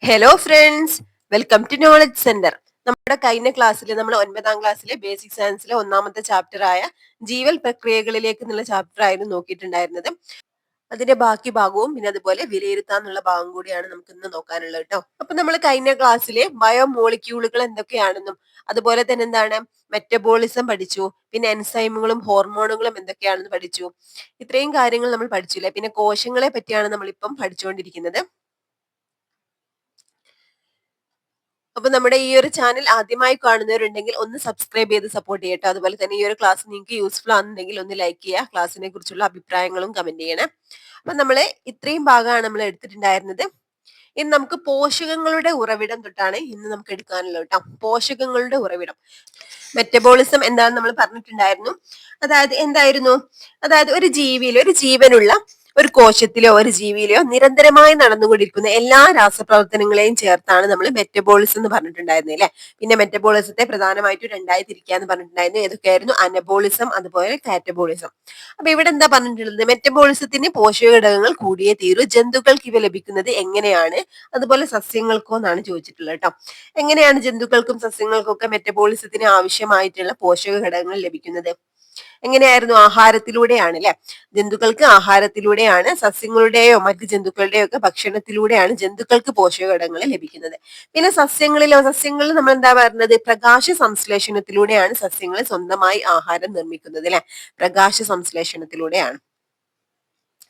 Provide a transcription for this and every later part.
Hello friends, welcome to knowledge centre. നമ്മുടെ കഴിഞ്ഞ ക്ലാസ്സിൽ നമ്മൾ 9ാം ക്ലാസ്സിലെ ബേസിക് സയൻസിലെ ഒന്നാമത്തെ ചാപ്റ്റർ ആയ ജീവൽ പ്രക്രിയകളിലേക്ക് എന്നുള്ള ചാപ്റ്റർ ആയിരുന്നു നോക്കിയിട്ടുണ്ടായിരുന്നത്. അതിന്റെ ബാക്കി ഭാഗവും പിന്നെ അതുപോലെ വിലയിരുത്താന്നുള്ള ഭാഗം കൂടിയാണ് നമുക്ക് ഇന്ന് നോക്കാനുള്ളത് കേട്ടോ. അപ്പൊ നമ്മൾ കഴിഞ്ഞ ക്ലാസ്സിലെ ബയോമോളിക്യൂളുകൾ എന്തൊക്കെയാണെന്നും അതുപോലെ തന്നെ എന്താണ് മെറ്റബോളിസം പഠിച്ചു, പിന്നെ എൻസൈമുകളും ഹോർമോണുകളും എന്തൊക്കെയാണെന്ന് പഠിച്ചു. ഇത്രയും കാര്യങ്ങൾ നമ്മൾ പഠിച്ചില്ലേ. പിന്നെ കോശങ്ങളെ പറ്റിയാണ് നമ്മളിപ്പം പഠിച്ചുകൊണ്ടിരിക്കുന്നത്. അപ്പൊ നമ്മുടെ ഈ ഒരു ചാനൽ ആദ്യമായി കാണുന്നവരുണ്ടെങ്കിൽ ഒന്ന് സബ്സ്ക്രൈബ് ചെയ്ത് സപ്പോർട്ട് ചെയ്യട്ടോ. അതുപോലെ തന്നെ ഈ ഒരു ക്ലാസ് നിങ്ങൾക്ക് യൂസ്ഫുൾ ആണെന്നുണ്ടെങ്കിൽ ഒന്ന് ലൈക്ക് ചെയ്യുക. ക്ലാസ്സിനെ കുറിച്ചുള്ള അഭിപ്രായങ്ങളും കമന്റ് ചെയ്യണേ. അപ്പൊ നമ്മള് ഇത്രയും ഭാഗമാണ് നമ്മൾ എടുത്തിട്ടുണ്ടായിരുന്നത്. ഇനി നമുക്ക് പോഷകങ്ങളുടെ ഉറവിടം തൊട്ടാണ് ഇന്ന് നമുക്ക് എടുക്കാനുള്ളത് കേട്ടോ. പോഷകങ്ങളുടെ ഉറവിടം, മെറ്റബോളിസം എന്താണെന്ന് നമ്മൾ പറഞ്ഞിട്ടുണ്ടായിരുന്നു. അതായത് എന്തായിരുന്നു? അതായത് ഒരു ജീവിയിൽ, ഒരു ജീവനുള്ള ഒരു കോശത്തിലോ ഒരു ജീവിയിലോ നിരന്തരമായി നടന്നുകൊണ്ടിരിക്കുന്ന എല്ലാ രാസപ്രവർത്തനങ്ങളെയും ചേർത്താണ് നമ്മൾ മെറ്റബോളിസം എന്ന് പറഞ്ഞിട്ടുണ്ടായിരുന്നത് അല്ലെ. പിന്നെ മെറ്റബോളിസത്തെ പ്രധാനമായിട്ടും രണ്ടായി തിരിക്കാന്ന് പറഞ്ഞിട്ടുണ്ടായിരുന്നു. ഏതൊക്കെയായിരുന്നു? അനബോളിസം അതുപോലെ കാറ്റബോളിസം. അപ്പൊ ഇവിടെ എന്താ പറഞ്ഞിട്ടുള്ളത്? മെറ്റബോളിസത്തിന് പോഷക ഘടകങ്ങൾ കൂടിയേ തീരൂ. ജന്തുക്കൾക്ക് ഇവ ലഭിക്കുന്നത് എങ്ങനെയാണ്? അതുപോലെ സസ്യങ്ങൾക്കോ എന്നാണ് ചോദിച്ചിട്ടുള്ളത് കേട്ടോ. എങ്ങനെയാണ് ജന്തുക്കൾക്കും സസ്യങ്ങൾക്കും ഒക്കെ മെറ്റബോളിസത്തിന് ആവശ്യമായിട്ടുള്ള പോഷക ഘടകങ്ങൾ ലഭിക്കുന്നത്? എങ്ങനെയായിരുന്നു? ആഹാരത്തിലൂടെയാണ് അല്ലെ. ജന്തുക്കൾക്ക് ആഹാരത്തിലൂടെയാണ്, സസ്യങ്ങളുടെയോ മറ്റ് ജന്തുക്കളുടെയോ ഒക്കെ ഭക്ഷണത്തിലൂടെയാണ് ജന്തുക്കൾക്ക് പോഷകഘടകങ്ങൾ ലഭിക്കുന്നത്. പിന്നെ സസ്യങ്ങളിൽ നമ്മൾ എന്താ പറയുന്നത്? പ്രകാശ സംശ്ലേഷണത്തിലൂടെയാണ് സസ്യങ്ങൾ സ്വന്തമായി ആഹാരം നിർമ്മിക്കുന്നത് അല്ലെ. പ്രകാശ സംശ്ലേഷണത്തിലൂടെയാണ്.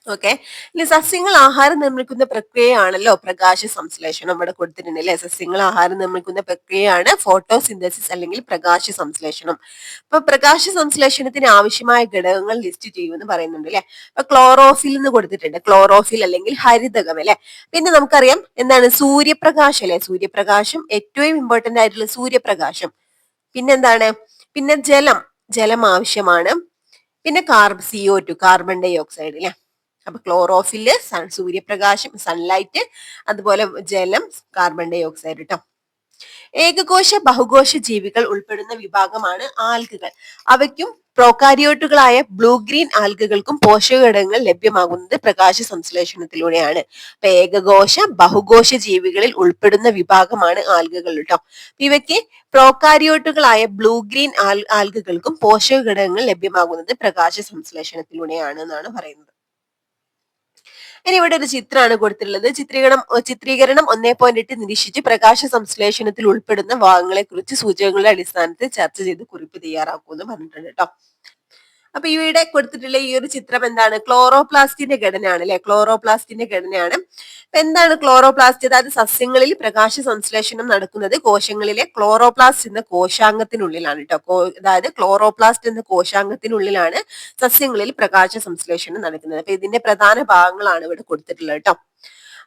ഓക്കെ. ഇനി സസ്യങ്ങൾ ആഹാരം നിർമ്മിക്കുന്ന പ്രക്രിയയാണല്ലോ പ്രകാശ സംശ്ലേഷണം. ഇവിടെ കൊടുത്തിട്ടുണ്ട് അല്ലെ. സസ്യങ്ങൾ ആഹാരം നിർമ്മിക്കുന്ന പ്രക്രിയയാണ് ഫോട്ടോസിന്തസിസ് അല്ലെങ്കിൽ പ്രകാശ സംശ്ലേഷണം. അപ്പൊ പ്രകാശ സംശ്ലേഷണത്തിന് ആവശ്യമായ ഘടകങ്ങൾ ലിസ്റ്റ് ചെയ്യുമെന്ന് പറയുന്നുണ്ട് അല്ലെ. അപ്പൊ ക്ലോറോഫിൽ എന്ന് കൊടുത്തിട്ടുണ്ട്. ക്ലോറോഫിൽ അല്ലെങ്കിൽ ഹരിതകം അല്ലെ. പിന്നെ നമുക്കറിയാം എന്താണ്? സൂര്യപ്രകാശം അല്ലെ. സൂര്യപ്രകാശം ഏറ്റവും ഇമ്പോർട്ടന്റ് ആയിട്ടുള്ള സൂര്യപ്രകാശം. പിന്നെന്താണ്? പിന്നെ ജലം ആവശ്യമാണ്. പിന്നെ CO2 കാർബൺ ഡൈ ഓക്സൈഡ് അല്ലെ. അപ്പൊ ക്ലോറോഫില് സൂര്യപ്രകാശം, സൺലൈറ്റ്, അതുപോലെ ജലം, കാർബൺ ഡൈ ഓക്സൈഡ് കേട്ടോ. ഏകകോശ ബഹുകോശ ജീവികൾ ഉൾപ്പെടുന്ന വിഭാഗമാണ് ആൽഗകൾ. അവയ്ക്കും പ്രോകാരിയോട്ടുകളായ ബ്ലൂ ഗ്രീൻ ആൽഗകൾക്കും പോഷകഘടകങ്ങൾ ലഭ്യമാകുന്നത് പ്രകാശ സംശ്ലേഷണത്തിലൂടെയാണ്. അപ്പൊ ഏകകോശ ബഹുകോശ ജീവികളിൽ ഉൾപ്പെടുന്ന വിഭാഗമാണ് ആൽഗകൾ കേട്ടോ. ഇവയ്ക്ക് പ്രോകാരിയോട്ടുകളായ ബ്ലൂ ഗ്രീൻ ആൽഗകൾക്കും പോഷകഘടകങ്ങൾ ലഭ്യമാകുന്നത് പ്രകാശ സംശ്ലേഷണത്തിലൂടെയാണ് എന്നാണ് പറയുന്നത്. ഇനി ഇവിടെ ഒരു ചിത്രമാണ് കൊടുത്തിട്ടുള്ളത്. ചിത്രീകരണം 1.8 നിരീക്ഷിച്ച് പ്രകാശ സംശ്ലേഷണത്തിൽ ഉൾപ്പെടുന്ന ഭാഗങ്ങളെ കുറിച്ച് സൂചകങ്ങളുടെ അടിസ്ഥാനത്തിൽ ചർച്ച ചെയ്ത് കുറിപ്പ് തയ്യാറാക്കുമെന്ന് പറഞ്ഞിട്ടുണ്ട് കേട്ടോ. അപ്പൊ ഇവിടെ കൊടുത്തിട്ടുള്ള ഈ ഒരു ചിത്രം എന്താണ്? ക്ലോറോപ്ലാസ്റ്റിന്റെ ഘടനയാണ് അല്ലെ. ക്ലോറോപ്ലാസ്റ്റിന്റെ ഘടനയാണ്. അപ്പൊ എന്താണ് ക്ലോറോപ്ലാസ്റ്റ്? അതായത് സസ്യങ്ങളിൽ പ്രകാശ സംശ്ലേഷണം നടക്കുന്നത് കോശങ്ങളിലെ ക്ലോറോപ്ലാസ്റ്റ് എന്ന കോശാംഗത്തിനുള്ളിലാണ് കേട്ടോ. അതായത് ക്ലോറോപ്ലാസ്റ്റ് എന്ന കോശാംഗത്തിനുള്ളിലാണ് സസ്യങ്ങളിൽ പ്രകാശ സംശ്ലേഷണം നടക്കുന്നത്. അപ്പൊ ഇതിന്റെ പ്രധാന ഭാഗങ്ങളാണ് ഇവിടെ കൊടുത്തിട്ടുള്ളത് കേട്ടോ.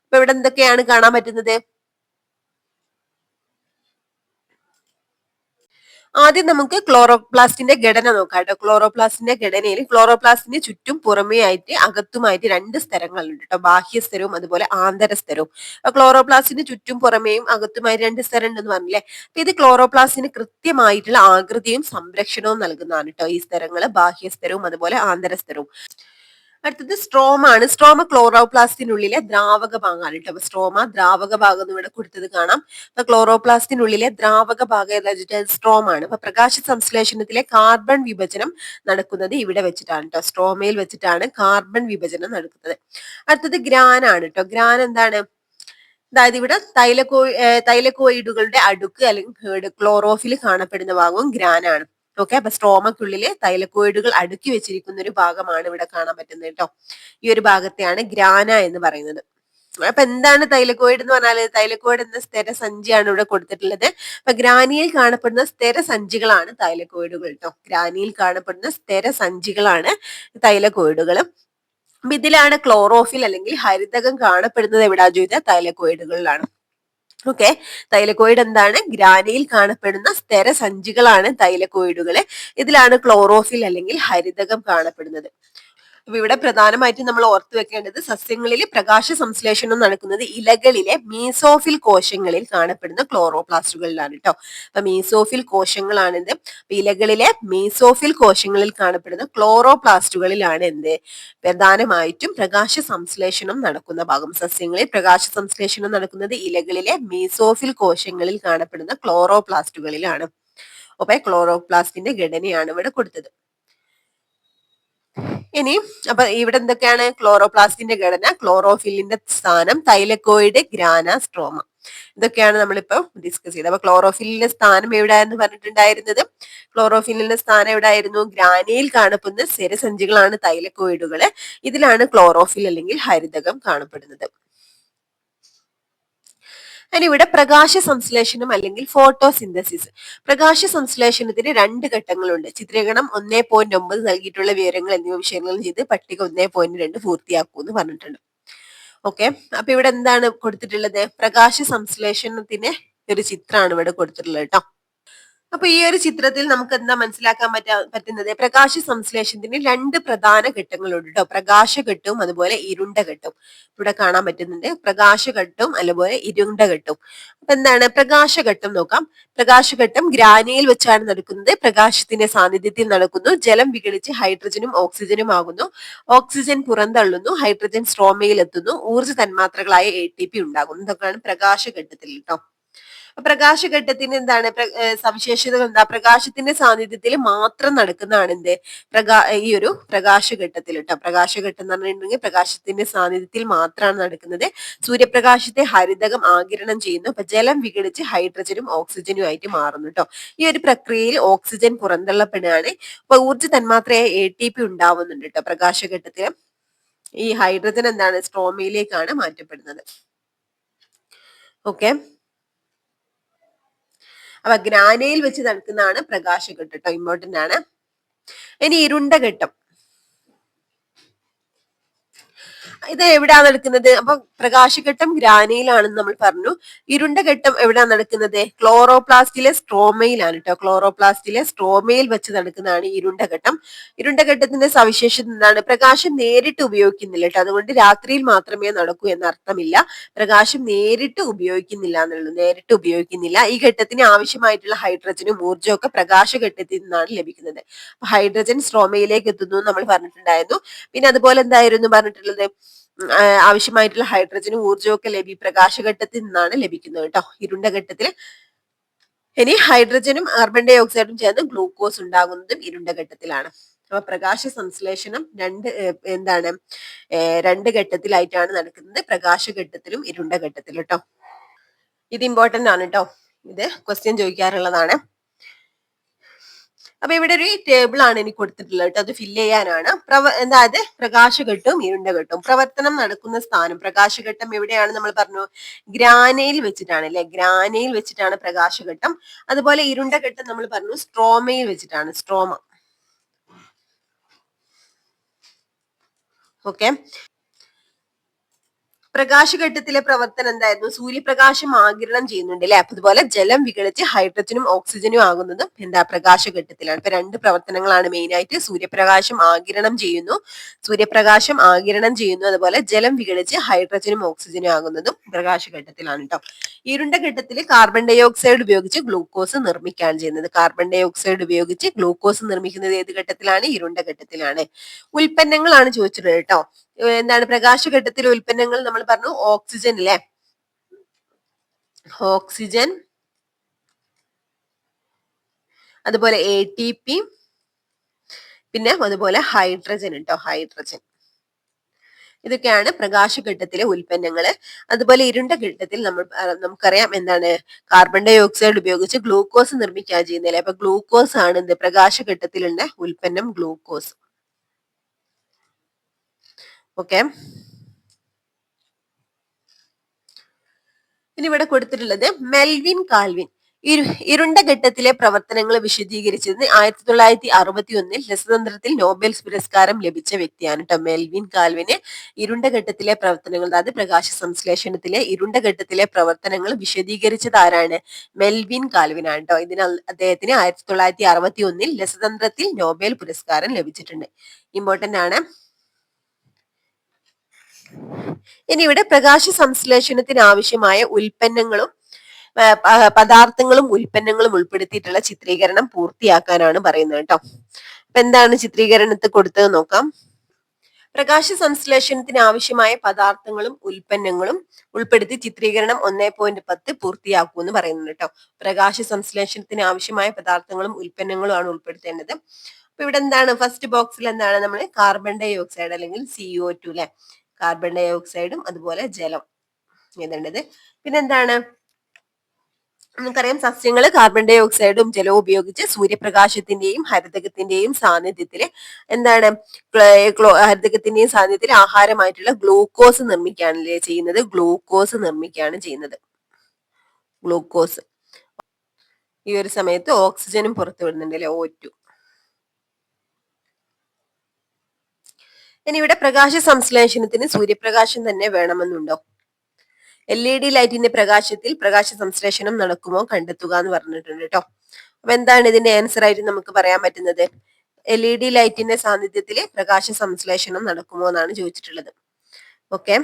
അപ്പൊ ഇവിടെ എന്തൊക്കെയാണ് കാണാൻ പറ്റുന്നത്? ആദ്യം നമുക്ക് ക്ലോറോപ്ലാസ്റ്റിന്റെ ഘടന നോക്കാം കേട്ടോ. ക്ലോറോപ്ലാസ്റ്റിന്റെ ഘടനയിൽ ക്ലോറോപ്ലാസ്റ്റിന് ചുറ്റും പുറമേ ആയിട്ട് അകത്തുമായിട്ട് രണ്ട് സ്ഥലങ്ങളുണ്ട് കേട്ടോ. ബാഹ്യസ്ഥരവും അതുപോലെ ആന്തരസ്ഥരവും. ക്ലോറോപ്ലാസ്റ്റിന് ചുറ്റും പുറമേയും അകത്തുമായി രണ്ട് സ്ഥലം ഉണ്ടെന്ന് പറഞ്ഞില്ലേ. അപ്പൊ ഇത് ക്ലോറോപ്ലാസ്റ്റിന് കൃത്യമായിട്ടുള്ള ആകൃതിയും സംരക്ഷണവും നൽകുന്നതാണ് കേട്ടോ. ഈ സ്ഥലങ്ങള് ബാഹ്യസ്ഥരവും അതുപോലെ ആന്തരസ്ഥരവും. അടുത്തത് സ്ട്രോമ ആണ്. സ്ട്രോമ ക്ലോറോപ്ലാസ്റ്റിനുള്ളിലെ ദ്രാവക ഭാഗമാണ് കേട്ടോ. അപ്പൊ സ്ട്രോമ ദ്രാവക ഭാഗം എന്ന് ഇവിടെ കൊടുത്തത് കാണാം. അപ്പൊ ക്ലോറോപ്ലാസ്റ്റിനുള്ളിലെ ദ്രാവക ഭാഗം ഏതാ വെച്ചിട്ട് സ്ട്രോമ ആണ്. അപ്പൊ പ്രകാശ സംശ്ലേഷണത്തിലെ കാർബൺ വിഭജനം നടക്കുന്നത് ഇവിടെ വെച്ചിട്ടാണ് കേട്ടോ. സ്ട്രോമയിൽ വെച്ചിട്ടാണ് കാർബൺ വിഭജനം നടക്കുന്നത്. അടുത്തത് ഗ്രാൻ ആണ് കേട്ടോ. ഗ്രാൻ എന്താണ്? അതായത് ഇവിടെ തൈലക്കോയിഡുകളുടെ അടുക്ക് അല്ലെങ്കിൽ ക്ലോറോഫിൽ കാണപ്പെടുന്ന ഭാഗവും ഗ്രാനാണ്. ഓക്കെ. അപ്പൊ സ്ട്രോമക്കുള്ളിലെ തൈലക്കോയിഡുകൾ അടുക്കി വെച്ചിരിക്കുന്ന ഒരു ഭാഗമാണ് ഇവിടെ കാണാൻ പറ്റുന്നത് കേട്ടോ. ഈ ഒരു ഭാഗത്തെയാണ് ഗ്രാന എന്ന് പറയുന്നത്. അപ്പൊ എന്താണ് തൈലക്കോയിഡ് എന്ന് പറഞ്ഞാല്? തൈലക്കോയിഡ് എന്ന സ്ഥിരസഞ്ചിയാണ് ഇവിടെ കൊടുത്തിട്ടുള്ളത്. അപ്പൊ ഗ്രാനിയിൽ കാണപ്പെടുന്ന സ്ഥിരസഞ്ചികളാണ് തൈലക്കോയിഡുകൾ കേട്ടോ. ഗ്രാനിയിൽ കാണപ്പെടുന്ന സ്ഥിരസഞ്ചികളാണ് തൈലക്കോയിഡുകൾ. അപ്പൊ ഇതിലാണ് ക്ലോറോഫിൽ അല്ലെങ്കിൽ ഹരിതകം കാണപ്പെടുന്നത്. എവിടാ ചോദിച്ചാൽ തൈലക്കോയിഡുകളിലാണ്. ഓക്കെ. തൈലക്കോയിഡ് എന്താണ്? ഗ്രാനിയിൽ കാണപ്പെടുന്ന സ്ഥിരസഞ്ചികളാണ് തൈലക്കോയിഡുകള്. ഇതിലാണ് ക്ലോറോഫിൽ അല്ലെങ്കിൽ ഹരിതകം കാണപ്പെടുന്നത്. അപ്പൊ ഇവിടെ പ്രധാനമായിട്ടും നമ്മൾ ഓർത്തു വെക്കേണ്ടത് സസ്യങ്ങളിൽ പ്രകാശ സംശ്ലേഷണം നടക്കുന്നത് ഇലകളിലെ മീസോഫിൽ കോശങ്ങളിൽ കാണപ്പെടുന്ന ക്ലോറോപ്ലാസ്റ്റുകളിലാണ് കേട്ടോ. അപ്പൊ മീസോഫിൽ കോശങ്ങളാണിത്. ഇലകളിലെ മീസോഫിൽ കോശങ്ങളിൽ കാണപ്പെടുന്ന ക്ലോറോപ്ലാസ്റ്റുകളിലാണ് എന്ത് പ്രധാനമായിട്ടും പ്രകാശ സംശ്ലേഷണം നടക്കുന്ന ഭാഗം. സസ്യങ്ങളിൽ പ്രകാശ സംശ്ലേഷണം നടക്കുന്നത് ഇലകളിലെ മീസോഫിൽ കോശങ്ങളിൽ കാണപ്പെടുന്ന ക്ലോറോപ്ലാസ്റ്റുകളിലാണ്. അപ്പൊ ക്ലോറോപ്ലാസ്റ്റിന്റെ ഘടനയാണ് ഇവിടെ കൊടുത്തത്. ഇനി അപ്പൊ ഇവിടെ എന്തൊക്കെയാണ് ക്ലോറോപ്ലാസ്റ്റിന്റെ ഘടന, ക്ലോറോഫില്ലിന്റെ സ്ഥാനം, തൈലക്കോയിഡ്, ഗ്രാന, സ്ട്രോമ. ഇതൊക്കെയാണ് നമ്മളിപ്പോ ഡിസ്കസ് ചെയ്തത്. അപ്പൊ ക്ലോറോഫില്ലിന്റെ സ്ഥാനം എവിടെയായിരുന്നു പറഞ്ഞിട്ടുണ്ടായിരുന്നത്? ക്ലോറോഫില്ലിന്റെ സ്ഥാനം എവിടെയായിരുന്നു? ഗ്രാനയിൽ കാണപ്പെടുന്ന സ്ഥിരസഞ്ചികളാണ് തൈലക്കോയിഡുകള്. ഇതിലാണ് ക്ലോറോഫിൽ അല്ലെങ്കിൽ ഹരിതകം കാണപ്പെടുന്നത്. ഇനി ഇവിടെ പ്രകാശ സംശ്ലേഷണം അല്ലെങ്കിൽ ഫോട്ടോസിന്തസിസ്. പ്രകാശ സംശ്ലേഷണത്തിന് 2 ഘട്ടങ്ങളുണ്ട്. ചിത്രീകരണം 1.9 നൽകിയിട്ടുള്ള വിവരങ്ങൾ എന്നിവ വിശകലനം ചെയ്ത് പട്ടിക 1.2 പൂർത്തിയാക്കൂ എന്ന് പറഞ്ഞിട്ടുണ്ട്. ഓക്കെ, അപ്പൊ ഇവിടെ എന്താണ് കൊടുത്തിട്ടുള്ളത്? പ്രകാശ സംശ്ലേഷണത്തിന് ഒരു ചിത്രമാണ് ഇവിടെ കൊടുത്തിട്ടുള്ളത് കേട്ടോ. അപ്പൊ ഈ ഒരു ചിത്രത്തിൽ നമുക്ക് എന്താ മനസ്സിലാക്കാൻ പറ്റുന്നത്? പ്രകാശ സംശ്ലേഷണത്തിന് 2 പ്രധാന ഘട്ടങ്ങളുണ്ട് കേട്ടോ. പ്രകാശഘട്ടവും അതുപോലെ ഇരുണ്ട ഘട്ടവും ഇവിടെ കാണാൻ പറ്റുന്നുണ്ട്. പ്രകാശഘട്ടവും അതുപോലെ ഇരുണ്ട ഘട്ടവും. അപ്പൊ എന്താണ് പ്രകാശഘട്ടം നോക്കാം. പ്രകാശഘട്ടം ഗ്രാനയിൽ വെച്ചാണ് നടക്കുന്നത്. പ്രകാശത്തിന്റെ സാന്നിധ്യത്തിൽ നടക്കുന്നു. ജലം വിഘടിച്ച് ഹൈഡ്രജനും ഓക്സിജനും ആകുന്നു. ഓക്സിജൻ പുറന്തള്ളുന്നു. ഹൈഡ്രജൻ സ്ട്രോമയിൽ എത്തുന്നു. ഊർജ്ജ തന്മാത്രകളായ ATP ഉണ്ടാകുന്നു. ഇതൊക്കെയാണ് പ്രകാശഘട്ടത്തിൽ കേട്ടോ. പ്രകാശഘട്ടത്തിന് എന്താണ് സവിശേഷതകൾ എന്താ? പ്രകാശത്തിന്റെ സാന്നിധ്യത്തിൽ മാത്രം നടക്കുന്നതാണ് എന്ത് ഈ ഒരു പ്രകാശഘട്ടത്തിൽ കേട്ടോ. പ്രകാശഘട്ടം എന്ന് പറഞ്ഞിട്ടുണ്ടെങ്കിൽ പ്രകാശത്തിന്റെ സാന്നിധ്യത്തിൽ മാത്രമാണ് നടക്കുന്നത്. സൂര്യപ്രകാശത്തെ ഹരിതകം ആഗിരണം ചെയ്യുന്നു. അപ്പൊ ജലം വിഘടിച്ച് ഹൈഡ്രജനും ഓക്സിജനും ആയിട്ട് മാറുന്നു കേട്ടോ. ഈ ഒരു പ്രക്രിയയിൽ ഓക്സിജൻ പുറന്തള്ളപ്പെടുകയാണ്. അപ്പൊ ഊർജ്ജ തന്മാത്രയായ ATP ഉണ്ടാവുന്നുണ്ട് കേട്ടോ പ്രകാശഘട്ടത്തിൽ. ഈ ഹൈഡ്രജൻ എന്താണ് സ്ട്രോമയിലേക്കാണ് മാറ്റപ്പെടുന്നത്. ഓക്കെ, അപ്പൊ ഗ്രാനയിൽ വെച്ച് നടക്കുന്നതാണ് പ്രകാശഘട്ടം കേട്ടോ. ഇമ്പോർട്ടന്റ് ആണ്. ഇനി ഇരുണ്ട ഘട്ടം. ഇത് എവിടെയാണ് നടക്കുന്നത്? അപ്പൊ പ്രകാശഘട്ടം ഗ്രാനയിലാണെന്ന് നമ്മൾ പറഞ്ഞു. ഇരുണ്ട ഘട്ടം എവിടെയാണ് നടക്കുന്നത്? ക്ലോറോപ്ലാസ്റ്റിലെ സ്ട്രോമയിലാണ് കേട്ടോ. ക്ലോറോപ്ലാസ്റ്റിലെ സ്ട്രോമയിൽ വെച്ച് നടക്കുന്നതാണ് ഇരുണ്ട ഘട്ടം. ഇരുണ്ട ഘട്ടത്തിന്റെ സവിശേഷത എന്താണ്? പ്രകാശം നേരിട്ട് ഉപയോഗിക്കുന്നില്ല കേട്ടോ. അതുകൊണ്ട് രാത്രിയിൽ മാത്രമേ നടക്കൂ എന്ന അർത്ഥമില്ല. പ്രകാശം നേരിട്ട് ഉപയോഗിക്കുന്നില്ല എന്നുള്ളത്. നേരിട്ട് ഉപയോഗിക്കുന്നില്ല. ഈ ഘട്ടത്തിന് ആവശ്യമായിട്ടുള്ള ഹൈഡ്രജനും ഊർജ്ജവും ഒക്കെ പ്രകാശഘട്ടത്തിൽ നിന്നാണ് ലഭിക്കുന്നത്. അപ്പൊ ഹൈഡ്രജൻ സ്ട്രോമയിലേക്ക് എത്തുന്നു എന്ന് നമ്മൾ പറഞ്ഞിട്ടുണ്ടായിരുന്നു. പിന്നെ അതുപോലെ എന്തായിരുന്നു പറഞ്ഞിട്ടുള്ളത്? ആവശ്യമായിട്ടുള്ള ഹൈഡ്രജനും ഊർജ്ജവും ഒക്കെ പ്രകാശഘട്ടത്തിൽ നിന്നാണ് ലഭിക്കുന്നത് കേട്ടോ. ഇരുണ്ട ഘട്ടത്തിൽ. ഇനി ഹൈഡ്രജനും കാർബൺ ഡൈ ഓക്സൈഡും ചേർന്ന് ഗ്ലൂക്കോസ് ഉണ്ടാകുന്നതും ഇരുണ്ട ഘട്ടത്തിലാണ്. അപ്പൊ പ്രകാശ സംശ്ലേഷണം എന്താണ് 2 ഘട്ടത്തിലായിട്ടാണ് നടക്കുന്നത്. പ്രകാശഘട്ടത്തിലും ഇരുണ്ട ഘട്ടത്തിലും കേട്ടോ. ഇത് ഇമ്പോർട്ടന്റ് ആണ് കേട്ടോ. ഇത് ക്വസ്റ്റ്യൻ ചോദിക്കാറുള്ളതാണ്. അപ്പൊ ഇവിടെ ഒരു ടേബിൾ ആണ് എനിക്ക് കൊടുത്തിട്ടുള്ളത് കേട്ടോ. അത് ഫില്ല് ചെയ്യാനാണ്. അതായത് പ്രകാശഘട്ടവും ഇരുണ്ട ഘട്ടവും. പ്രവർത്തനം നടക്കുന്ന സ്ഥാനം. പ്രകാശഘട്ടം എവിടെയാണ് നമ്മൾ പറഞ്ഞു? ഗ്രാനയിൽ വെച്ചിട്ടാണ് അല്ലെ. ഗ്രാനയിൽ വെച്ചിട്ടാണ് പ്രകാശഘട്ടം. അതുപോലെ ഇരുണ്ട ഘട്ടം നമ്മൾ പറഞ്ഞു സ്ട്രോമയിൽ വെച്ചിട്ടാണ്. സ്ട്രോമ. ഓക്കെ, പ്രകാശഘട്ടത്തിലെ പ്രവർത്തനം എന്തായിരുന്നു? സൂര്യപ്രകാശം ആഗിരണം ചെയ്യുന്നുണ്ട് അല്ലെ. അപ്പൊ അതുപോലെ ജലം വിഘടിച്ച് ഹൈഡ്രജനും ഓക്സിജനും ആകുന്നതും എന്താ പ്രകാശഘട്ടത്തിലാണ്. ഇപ്പൊ 2 പ്രവർത്തനങ്ങളാണ് മെയിൻ ആയിട്ട്. സൂര്യപ്രകാശം ആഗിരണം ചെയ്യുന്നു. അതുപോലെ ജലം വിഘടിച്ച് ഹൈഡ്രജനും ഓക്സിജനും ആകുന്നതും പ്രകാശഘട്ടത്തിലാണ് കേട്ടോ. ഇരുണ്ട ഘട്ടത്തിൽ കാർബൺ ഡൈ ഓക്സൈഡ് ഉപയോഗിച്ച് ഗ്ലൂക്കോസ് നിർമ്മിക്കുകയാണ് ചെയ്യുന്നത്. കാർബൺ ഡൈ ഓക്സൈഡ് ഉപയോഗിച്ച് ഗ്ലൂക്കോസ് നിർമ്മിക്കുന്നത് ഏത് ഘട്ടത്തിലാണ്? ഇരുണ്ട ഘട്ടത്തിലാണ്. ഉൽപ്പന്നങ്ങളാണ് ചോദിച്ചിട്ടുള്ളത് കേട്ടോ. എന്താണ് പ്രകാശഘട്ടത്തിലെ ഉൽപ്പന്നങ്ങൾ? നമ്മൾ പറഞ്ഞു ഓക്സിജൻ അല്ലെ. ഓക്സിജൻ, അതുപോലെ ATP, പിന്നെ അതുപോലെ ഹൈഡ്രജൻ കേട്ടോ. ഹൈഡ്രജൻ. ഇതൊക്കെയാണ് പ്രകാശഘട്ടത്തിലെ ഉൽപ്പന്നങ്ങള്. അതുപോലെ ഇരുണ്ട ഘട്ടത്തിൽ നമുക്കറിയാം എന്താണ്? കാർബൺ ഡൈ ഓക്സൈഡ് ഉപയോഗിച്ച് ഗ്ലൂക്കോസ് നിർമ്മിക്കുക ചെയ്യുന്നില്ലേ. അപ്പൊ ഗ്ലൂക്കോസ് ആണ് എന്ത് പ്രകാശഘട്ടത്തിലുള്ള ഉൽപ്പന്നം. ഗ്ലൂക്കോസ്. ഓക്കെ, ഇനി ഇവിടെ കൊടുത്തിട്ടുള്ളത് മെൽവിൻ കാൽവിൻ ഇരുണ്ട ഘട്ടത്തിലെ പ്രവർത്തനങ്ങൾ വിശദീകരിച്ചത് 1961 രസതന്ത്രത്തിൽ നോബൽ പുരസ്കാരം ലഭിച്ച വ്യക്തിയാണ് കേട്ടോ. മെൽവിൻ കാൽവിന് ഇരുണ്ട ഘട്ടത്തിലെ പ്രവർത്തനങ്ങൾ, അതായത് പ്രകാശ സംശ്ലേഷണത്തിലെ ഇരുണ്ട ഘട്ടത്തിലെ പ്രവർത്തനങ്ങൾ വിശദീകരിച്ചത് ആരാണ്? മെൽവിൻ കാൽവിൻ ആണ് കേട്ടോ. അദ്ദേഹത്തിന് 1961 രസതന്ത്രത്തിൽ നോബൽ പുരസ്കാരം ലഭിച്ചിട്ടുണ്ട്. ഇമ്പോർട്ടന്റ് ആണ്. ഇനി ഇവിടെ പ്രകാശ സംശ്ലേഷണത്തിന് ആവശ്യമായ ഉൽപ്പന്നങ്ങളും പദാർത്ഥങ്ങളും ഉൽപ്പന്നങ്ങളും ഉൾപ്പെടുത്തിയിട്ടുള്ള ചിത്രീകരണം പൂർത്തിയാക്കാനാണ് പറയുന്നത് കേട്ടോ. അപ്പൊ എന്താണ് ചിത്രീകരണത്തിൽ കൊടുത്തത് നോക്കാം. പ്രകാശ സംശ്ലേഷണത്തിന് ആവശ്യമായ പദാർത്ഥങ്ങളും ഉൽപ്പന്നങ്ങളും ഉൾപ്പെടുത്തി ചിത്രീകരണം 1.10 പൂർത്തിയാക്കൂ എന്ന് പറയുന്നുണ്ട് കേട്ടോ. പ്രകാശ സംശ്ലേഷണത്തിന് ആവശ്യമായ പദാർത്ഥങ്ങളും ഉൽപ്പന്നങ്ങളും ആണ് ഉൾപ്പെടുത്തേണ്ടത്. അപ്പൊ ഇവിടെ എന്താണ് ഫസ്റ്റ് ബോക്സിൽ എന്താണ് നമ്മൾ കാർബൺ ഡൈ ഓക്സൈഡ് അല്ലെങ്കിൽ CO2 അല്ലെ, കാർബൺ ഡൈ ഓക്സൈഡും അതുപോലെ ജലം എഴുതേണ്ടത്. പിന്നെന്താണ്, നമുക്കറിയാം സസ്യങ്ങൾ കാർബൺ ഡൈ ഓക്സൈഡും ജലവും ഉപയോഗിച്ച് സൂര്യപ്രകാശത്തിന്റെയും ഹരിതകത്തിന്റെയും സാന്നിധ്യത്തിൽ എന്താണ് ഹരിതകത്തിന്റെയും സാന്നിധ്യത്തിൽ ആഹാരമായിട്ടുള്ള ഗ്ലൂക്കോസ് നിർമ്മിക്കുകയാണല്ലേ ചെയ്യുന്നത്. ഗ്ലൂക്കോസ് നിർമ്മിക്കുകയാണ് ചെയ്യുന്നത്. ഗ്ലൂക്കോസ് ഈ ഒരു സമയത്ത് ഓക്സിജനും പുറത്തു വിടുന്നുണ്ട് അല്ലെ, O2. ഇനി ഇവിടെ പ്രകാശ സംശ്ലേഷണത്തിന് സൂര്യപ്രകാശം തന്നെ വേണമെന്നുണ്ടോ? LED ലൈറ്റിന്റെ പ്രകാശത്തിൽ പ്രകാശ സംശ്ലേഷണം നടക്കുമോ കണ്ടെത്തുക എന്ന് പറഞ്ഞിട്ടുണ്ട് കേട്ടോ. അപ്പൊ എന്താണ് ഇതിന്റെ ആൻസർ ആയിട്ട് നമുക്ക് പറയാൻ പറ്റുന്നത്? LED ലൈറ്റിന്റെ സാന്നിധ്യത്തിൽ പ്രകാശ സംശ്ലേഷണം നടക്കുമോ എന്നാണ് ചോദിച്ചിട്ടുള്ളത്. ഓക്കെ,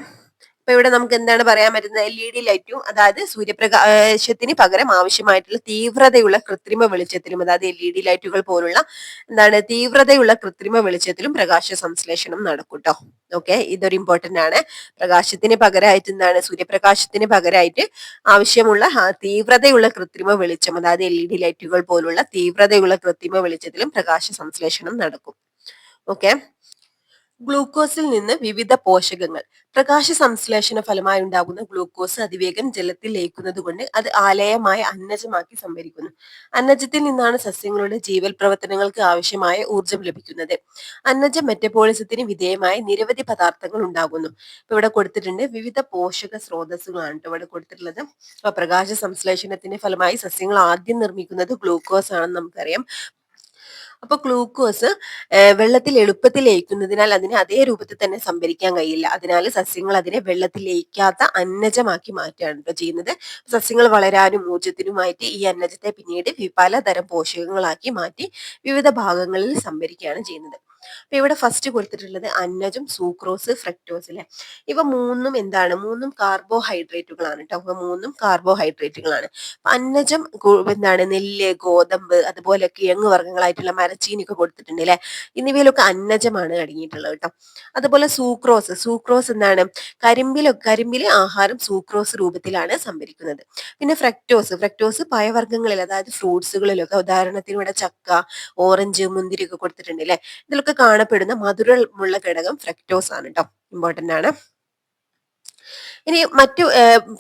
അപ്പൊ ഇവിടെ നമുക്ക് എന്താണ് പറയാൻ പറ്റുന്നത്? LED ലൈറ്റും അതായത് സൂര്യപ്രകാശത്തിന് പകരം ആവശ്യമായിട്ടുള്ള തീവ്രതയുള്ള കൃത്രിമ വെളിച്ചത്തിലും, അതായത് LED ലൈറ്റുകൾ പോലുള്ള എന്താണ് തീവ്രതയുള്ള കൃത്രിമ വെളിച്ചത്തിലും പ്രകാശ സംശ്ലേഷണം നടക്കും കേട്ടോ. ഓക്കെ, ഇതൊരു ഇമ്പോർട്ടന്റ് ആണ്. പ്രകാശത്തിന് പകരമായിട്ട് എന്താണ് സൂര്യപ്രകാശത്തിന് പകരമായിട്ട് ആവശ്യമുള്ള തീവ്രതയുള്ള കൃത്രിമ വെളിച്ചം, അതായത് LED ലൈറ്റുകൾ പോലുള്ള തീവ്രതയുള്ള കൃത്രിമ വെളിച്ചത്തിലും പ്രകാശ സംശ്ലേഷണം നടക്കും. ഓക്കെ, ഗ്ലൂക്കോസിൽ നിന്ന് വിവിധ പോഷകങ്ങൾ. പ്രകാശ സംശ്ലേഷണ ഫലമായി ഉണ്ടാകുന്ന ഗ്ലൂക്കോസ് അതിവേഗം ജലത്തിൽ ലയിക്കുന്നത് കൊണ്ട് അത് ആലേയമായ അന്നജമാക്കി സംഭരിക്കുന്നു. അന്നജത്തിൽ നിന്നാണ് സസ്യങ്ങളുടെ ജീവൽ പ്രവർത്തനങ്ങൾക്ക് ആവശ്യമായ ഊർജം ലഭിക്കുന്നത്. അന്നജ മെറ്റബോളിസത്തിന് വിധേയമായ നിരവധി പദാർത്ഥങ്ങൾ ഉണ്ടാകുന്നു. ഇപ്പൊ ഇവിടെ കൊടുത്തിട്ടുണ്ട് വിവിധ പോഷക സ്രോതസ്സുകളാണ് കേട്ടോ ഇവിടെ കൊടുത്തിട്ടുള്ളത്. അപ്പൊ പ്രകാശ സംശ്ലേഷണത്തിന്റെ ഫലമായി സസ്യങ്ങൾ ആദ്യം നിർമ്മിക്കുന്നത് ഗ്ലൂക്കോസ് ആണെന്ന് നമുക്കറിയാം. അപ്പൊ ഗ്ലൂക്കോസ് വെള്ളത്തിൽ എളുപ്പത്തിൽ ലയിക്കുന്നതിനാൽ അതിനെ അതേ രൂപത്തിൽ തന്നെ സംഭരിക്കാൻ കഴിയില്ല. അതിനാൽ സസ്യങ്ങൾ അതിനെ വെള്ളത്തിൽ ലയിക്കാത്ത അന്നജമാക്കി മാറ്റുകയാണ് കേട്ടോ ചെയ്യുന്നത്. സസ്യങ്ങൾ വളരാനും ഊർജത്തിനുമായിട്ട് ഈ അന്നജത്തെ പിന്നീട് പലതരം പോഷകങ്ങളാക്കി മാറ്റി വിവിധ ഭാഗങ്ങളിൽ സംഭരിക്കുകയാണ് ചെയ്യുന്നത്. അപ്പൊ ഇവിടെ ഫസ്റ്റ് കൊടുത്തിട്ടുള്ളത് അന്നജം, സൂക്രോസ്, ഫ്രക്ടോസ് അല്ലെ. ഇവ മൂന്നും എന്താണ്? മൂന്നും കാർബോഹൈഡ്രേറ്റുകളാണ് കേട്ടോ. ഇവ മൂന്നും കാർബോഹൈഡ്രേറ്റുകളാണ്. അന്നജം എന്താണ് നെല്ല്, ഗോതമ്പ്, അതുപോലെ കിഴങ്ങ് വർഗ്ഗങ്ങളായിട്ടുള്ള മരച്ചീനിയൊക്കെ കൊടുത്തിട്ടുണ്ട് അല്ലെ. എന്നിവയിലൊക്കെ അന്നജമാണ് അടങ്ങിയിട്ടുള്ളത് കേട്ടോ. അതുപോലെ സൂക്രോസ് എന്താണ്? കരിമ്പിലെ ആഹാരം സൂക്രോസ് രൂപത്തിലാണ് സംഭരിക്കുന്നത്. പിന്നെ ഫ്രക്ടോസ് പഴവർഗ്ഗങ്ങളിൽ അതായത് ഫ്രൂട്ട്സുകളിലൊക്കെ, ഉദാഹരണത്തിന് ഇവിടെ ചക്ക, ഓറഞ്ച്, മുന്തിരി ഒക്കെ കൊടുത്തിട്ടുണ്ട് അല്ലെ. ഇതിലൊക്കെ കാണപ്പെടുന്ന മധുരമുള്ള ഘടകം ഫ്രക്ടോസ് ആണ് കേട്ടോ. ഇമ്പോർട്ടന്റ് ആണ്. ഇനി മറ്റു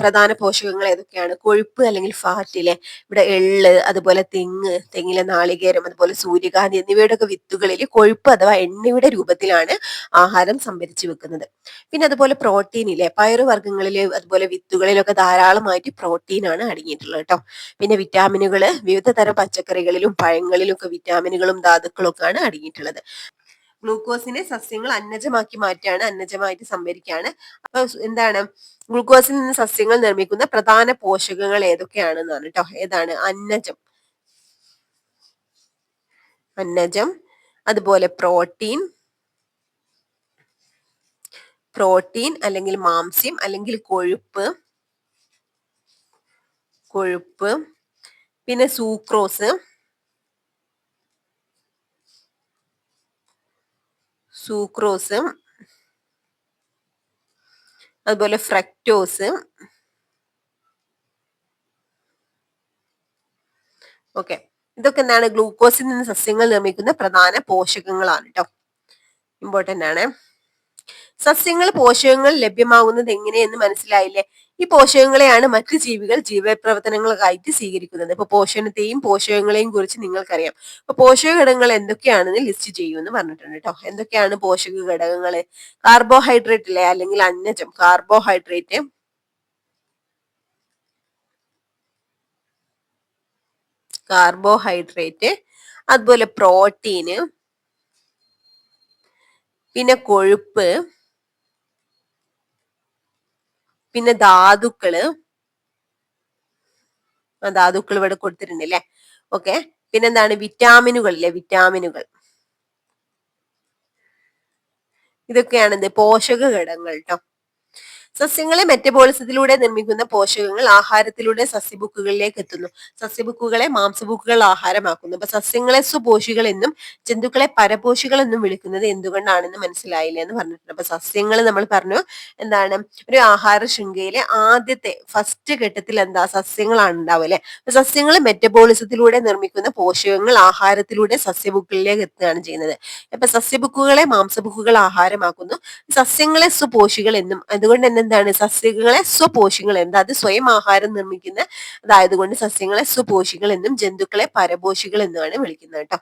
പ്രധാന പോഷകങ്ങൾ ഏതൊക്കെയാണ്? കൊഴുപ്പ് അല്ലെങ്കിൽ ഫാറ്റ് അല്ലെ. ഇവിടെ എള്ള്, അതുപോലെ തെങ്ങിലെ നാളികേരം, അതുപോലെ സൂര്യകാന്തി എന്നിവയുടെ ഒക്കെ വിത്തുകളിൽ കൊഴുപ്പ് അഥവാ എണ്ണയുടെ രൂപത്തിലാണ് ആഹാരം സംഭരിച്ചു വെക്കുന്നത്. പിന്നെ അതുപോലെ പ്രോട്ടീൻ ഇല്ലേ, പയറുവർഗ്ഗങ്ങളില് അതുപോലെ വിത്തുകളിലൊക്കെ ധാരാളമായിട്ട് പ്രോട്ടീൻ ആണ് അടങ്ങിയിട്ടുള്ളത് കേട്ടോ. പിന്നെ വിറ്റാമിനുകള് വിവിധ തരം പച്ചക്കറികളിലും പഴങ്ങളിലും ഒക്കെ വിറ്റാമിനുകളും ധാതുക്കളും ഒക്കെ ആണ് അടങ്ങിയിട്ടുള്ളത്. ഗ്ലൂക്കോസിനെ സസ്യങ്ങൾ അന്നജമാക്കി മാറ്റാണ്, അന്നജമായിട്ട് സംഭരിക്കുകയാണ്. അപ്പൊ എന്താണ് ഗ്ലൂക്കോസിൽ നിന്ന് സസ്യങ്ങൾ നിർമ്മിക്കുന്ന പ്രധാന പോഷകങ്ങൾ ഏതൊക്കെയാണെന്നാണ് കേട്ടോ. ഏതാണ്? അന്നജം, അതുപോലെ പ്രോട്ടീൻ അല്ലെങ്കിൽ മാംസ്യം അല്ലെങ്കിൽ കൊഴുപ്പ്, പിന്നെ സൂക്രോസ്, അതുപോലെ ഫ്രക്ടോസ്. ഓക്കെ, ഇതൊക്കെ എന്താണ്? ഗ്ലൂക്കോസിൽ നിന്ന് സസ്യങ്ങൾ നിർമ്മിക്കുന്ന പ്രധാന പോഷകങ്ങളാണ് കേട്ടോ. ഇമ്പോർട്ടന്റ് ആണ്. സസ്യങ്ങൾ പോഷകങ്ങൾ ലഭ്യമാകുന്നത് എങ്ങനെയെന്ന് മനസ്സിലായില്ലേ? ഈ പോഷകങ്ങളെയാണ് മറ്റു ജീവികൾ ജീവപ്രവർത്തനങ്ങൾക്കായിട്ട് സ്വീകരിക്കുന്നത്. ഇപ്പൊ പോഷകങ്ങളെയും കുറിച്ച് നിങ്ങൾക്കറിയാം. അപ്പൊ പോഷക ഘടകങ്ങൾ എന്തൊക്കെയാണെന്ന് ലിസ്റ്റ് ചെയ്യുമെന്ന് പറഞ്ഞിട്ടുണ്ട് കേട്ടോ. എന്തൊക്കെയാണ് പോഷക ഘടകങ്ങൾ? കാർബോഹൈഡ്രേറ്റ് അല്ലെ, അല്ലെങ്കിൽ അന്നജം, കാർബോഹൈഡ്രേറ്റ്, അതുപോലെ പ്രോട്ടീന്, പിന്നെ കൊഴുപ്പ്, പിന്നെ ധാതുക്കൾ ഇവിടെ കൊടുത്തിട്ടുണ്ട് അല്ലെ. ഓക്കെ, പിന്നെന്താണ്? വിറ്റാമിനുകൾ ഇല്ലേ, വിറ്റാമിനുകൾ. ഇതൊക്കെയാണ് പോഷക ഘടകങ്ങൾ കേട്ടോ. സസ്യങ്ങളെ മെറ്റബോളിസത്തിലൂടെ നിർമ്മിക്കുന്ന പോഷകങ്ങൾ ആഹാരത്തിലൂടെ സസ്യബുക്കുകളിലേക്ക് എത്തുന്നു. സസ്യബുക്കുകളെ മാംസബുക്കുകൾ ആഹാരമാക്കുന്നു. അപ്പൊ സസ്യങ്ങളെ സുപോഷികൾ എന്നും ജന്തുക്കളെ പരപോഷികൾ എന്നും വിളിക്കുന്നത് എന്തുകൊണ്ടാണെന്ന് മനസ്സിലായില്ല എന്ന് പറഞ്ഞിട്ടുണ്ട്. അപ്പൊ സസ്യങ്ങൾ നമ്മൾ പറഞ്ഞു എന്താണ്, ഒരു ആഹാര ശൃംഖലയിലെ ആദ്യത്തെ ഫസ്റ്റ് ഘട്ടത്തിൽ എന്താ സസ്യങ്ങളാണ് ഉണ്ടാവുക അല്ലെ. സസ്യങ്ങൾ മെറ്റബോളിസത്തിലൂടെ നിർമ്മിക്കുന്ന പോഷകങ്ങൾ ആഹാരത്തിലൂടെ സസ്യബുക്കുകളിലേക്ക് എത്തുകയാണ് ചെയ്യുന്നത്. അപ്പൊ സസ്യബുക്കുകളെ മാംസബുക്കുകൾ ആഹാരമാക്കുന്നു. സസ്യങ്ങളെ സുപോഷികൾ എന്നും, അതുകൊണ്ട് തന്നെ എന്താണ് സസ്യങ്ങളെ സ്വപോഷികൾ എന്താ അത് സ്വയം ആഹാരം നിർമ്മിക്കുന്ന അതായതുകൊണ്ട് സസ്യങ്ങളെ സുപോഷികൾ എന്നും ജന്തുക്കളെ പരപോഷികൾ എന്നുമാണ് വിളിക്കുന്നത് കേട്ടോ.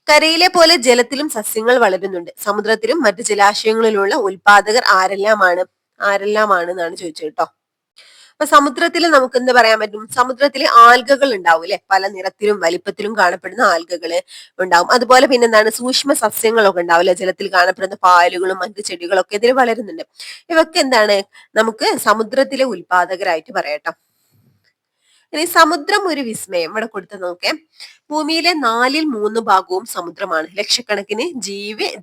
കരയിലെ പോലെ ജലത്തിലും സസ്യങ്ങൾ വളരുന്നുണ്ട്. സമുദ്രത്തിലും മറ്റു ജലാശയങ്ങളിലുള്ള ഉൽപാദകർ ആരെല്ലാമാണ് എന്നാണ് ചോദിച്ചത് കേട്ടോ. അപ്പൊ സമുദ്രത്തിൽ നമുക്ക് എന്ത് പറയാൻ പറ്റും, സമുദ്രത്തിൽ ആൽഗകൾ ഉണ്ടാവും അല്ലെ, പല നിറത്തിലും വലിപ്പത്തിലും കാണപ്പെടുന്ന ആൽഗകൾ ഉണ്ടാവും. അതുപോലെ പിന്നെ എന്താണ് സൂക്ഷ്മ സസ്യങ്ങളൊക്കെ ഉണ്ടാവും അല്ലെ, ജലത്തിൽ കാണപ്പെടുന്ന പായലുകളും മറ്റു ചെടികളൊക്കെ ഇതിൽ വളരുന്നുണ്ട്. ഇവയൊക്കെ എന്താണ് നമുക്ക് സമുദ്രത്തിലെ ഉൽപാദകരായിട്ട് പറയാട്ടോ. ഇനി സമുദ്രം ഒരു വിസ്മയം ഇവിടെ കൊടുത്ത് നോക്കേ. ഭൂമിയിലെ 3/4 സമുദ്രമാണ്. ലക്ഷക്കണക്കിന്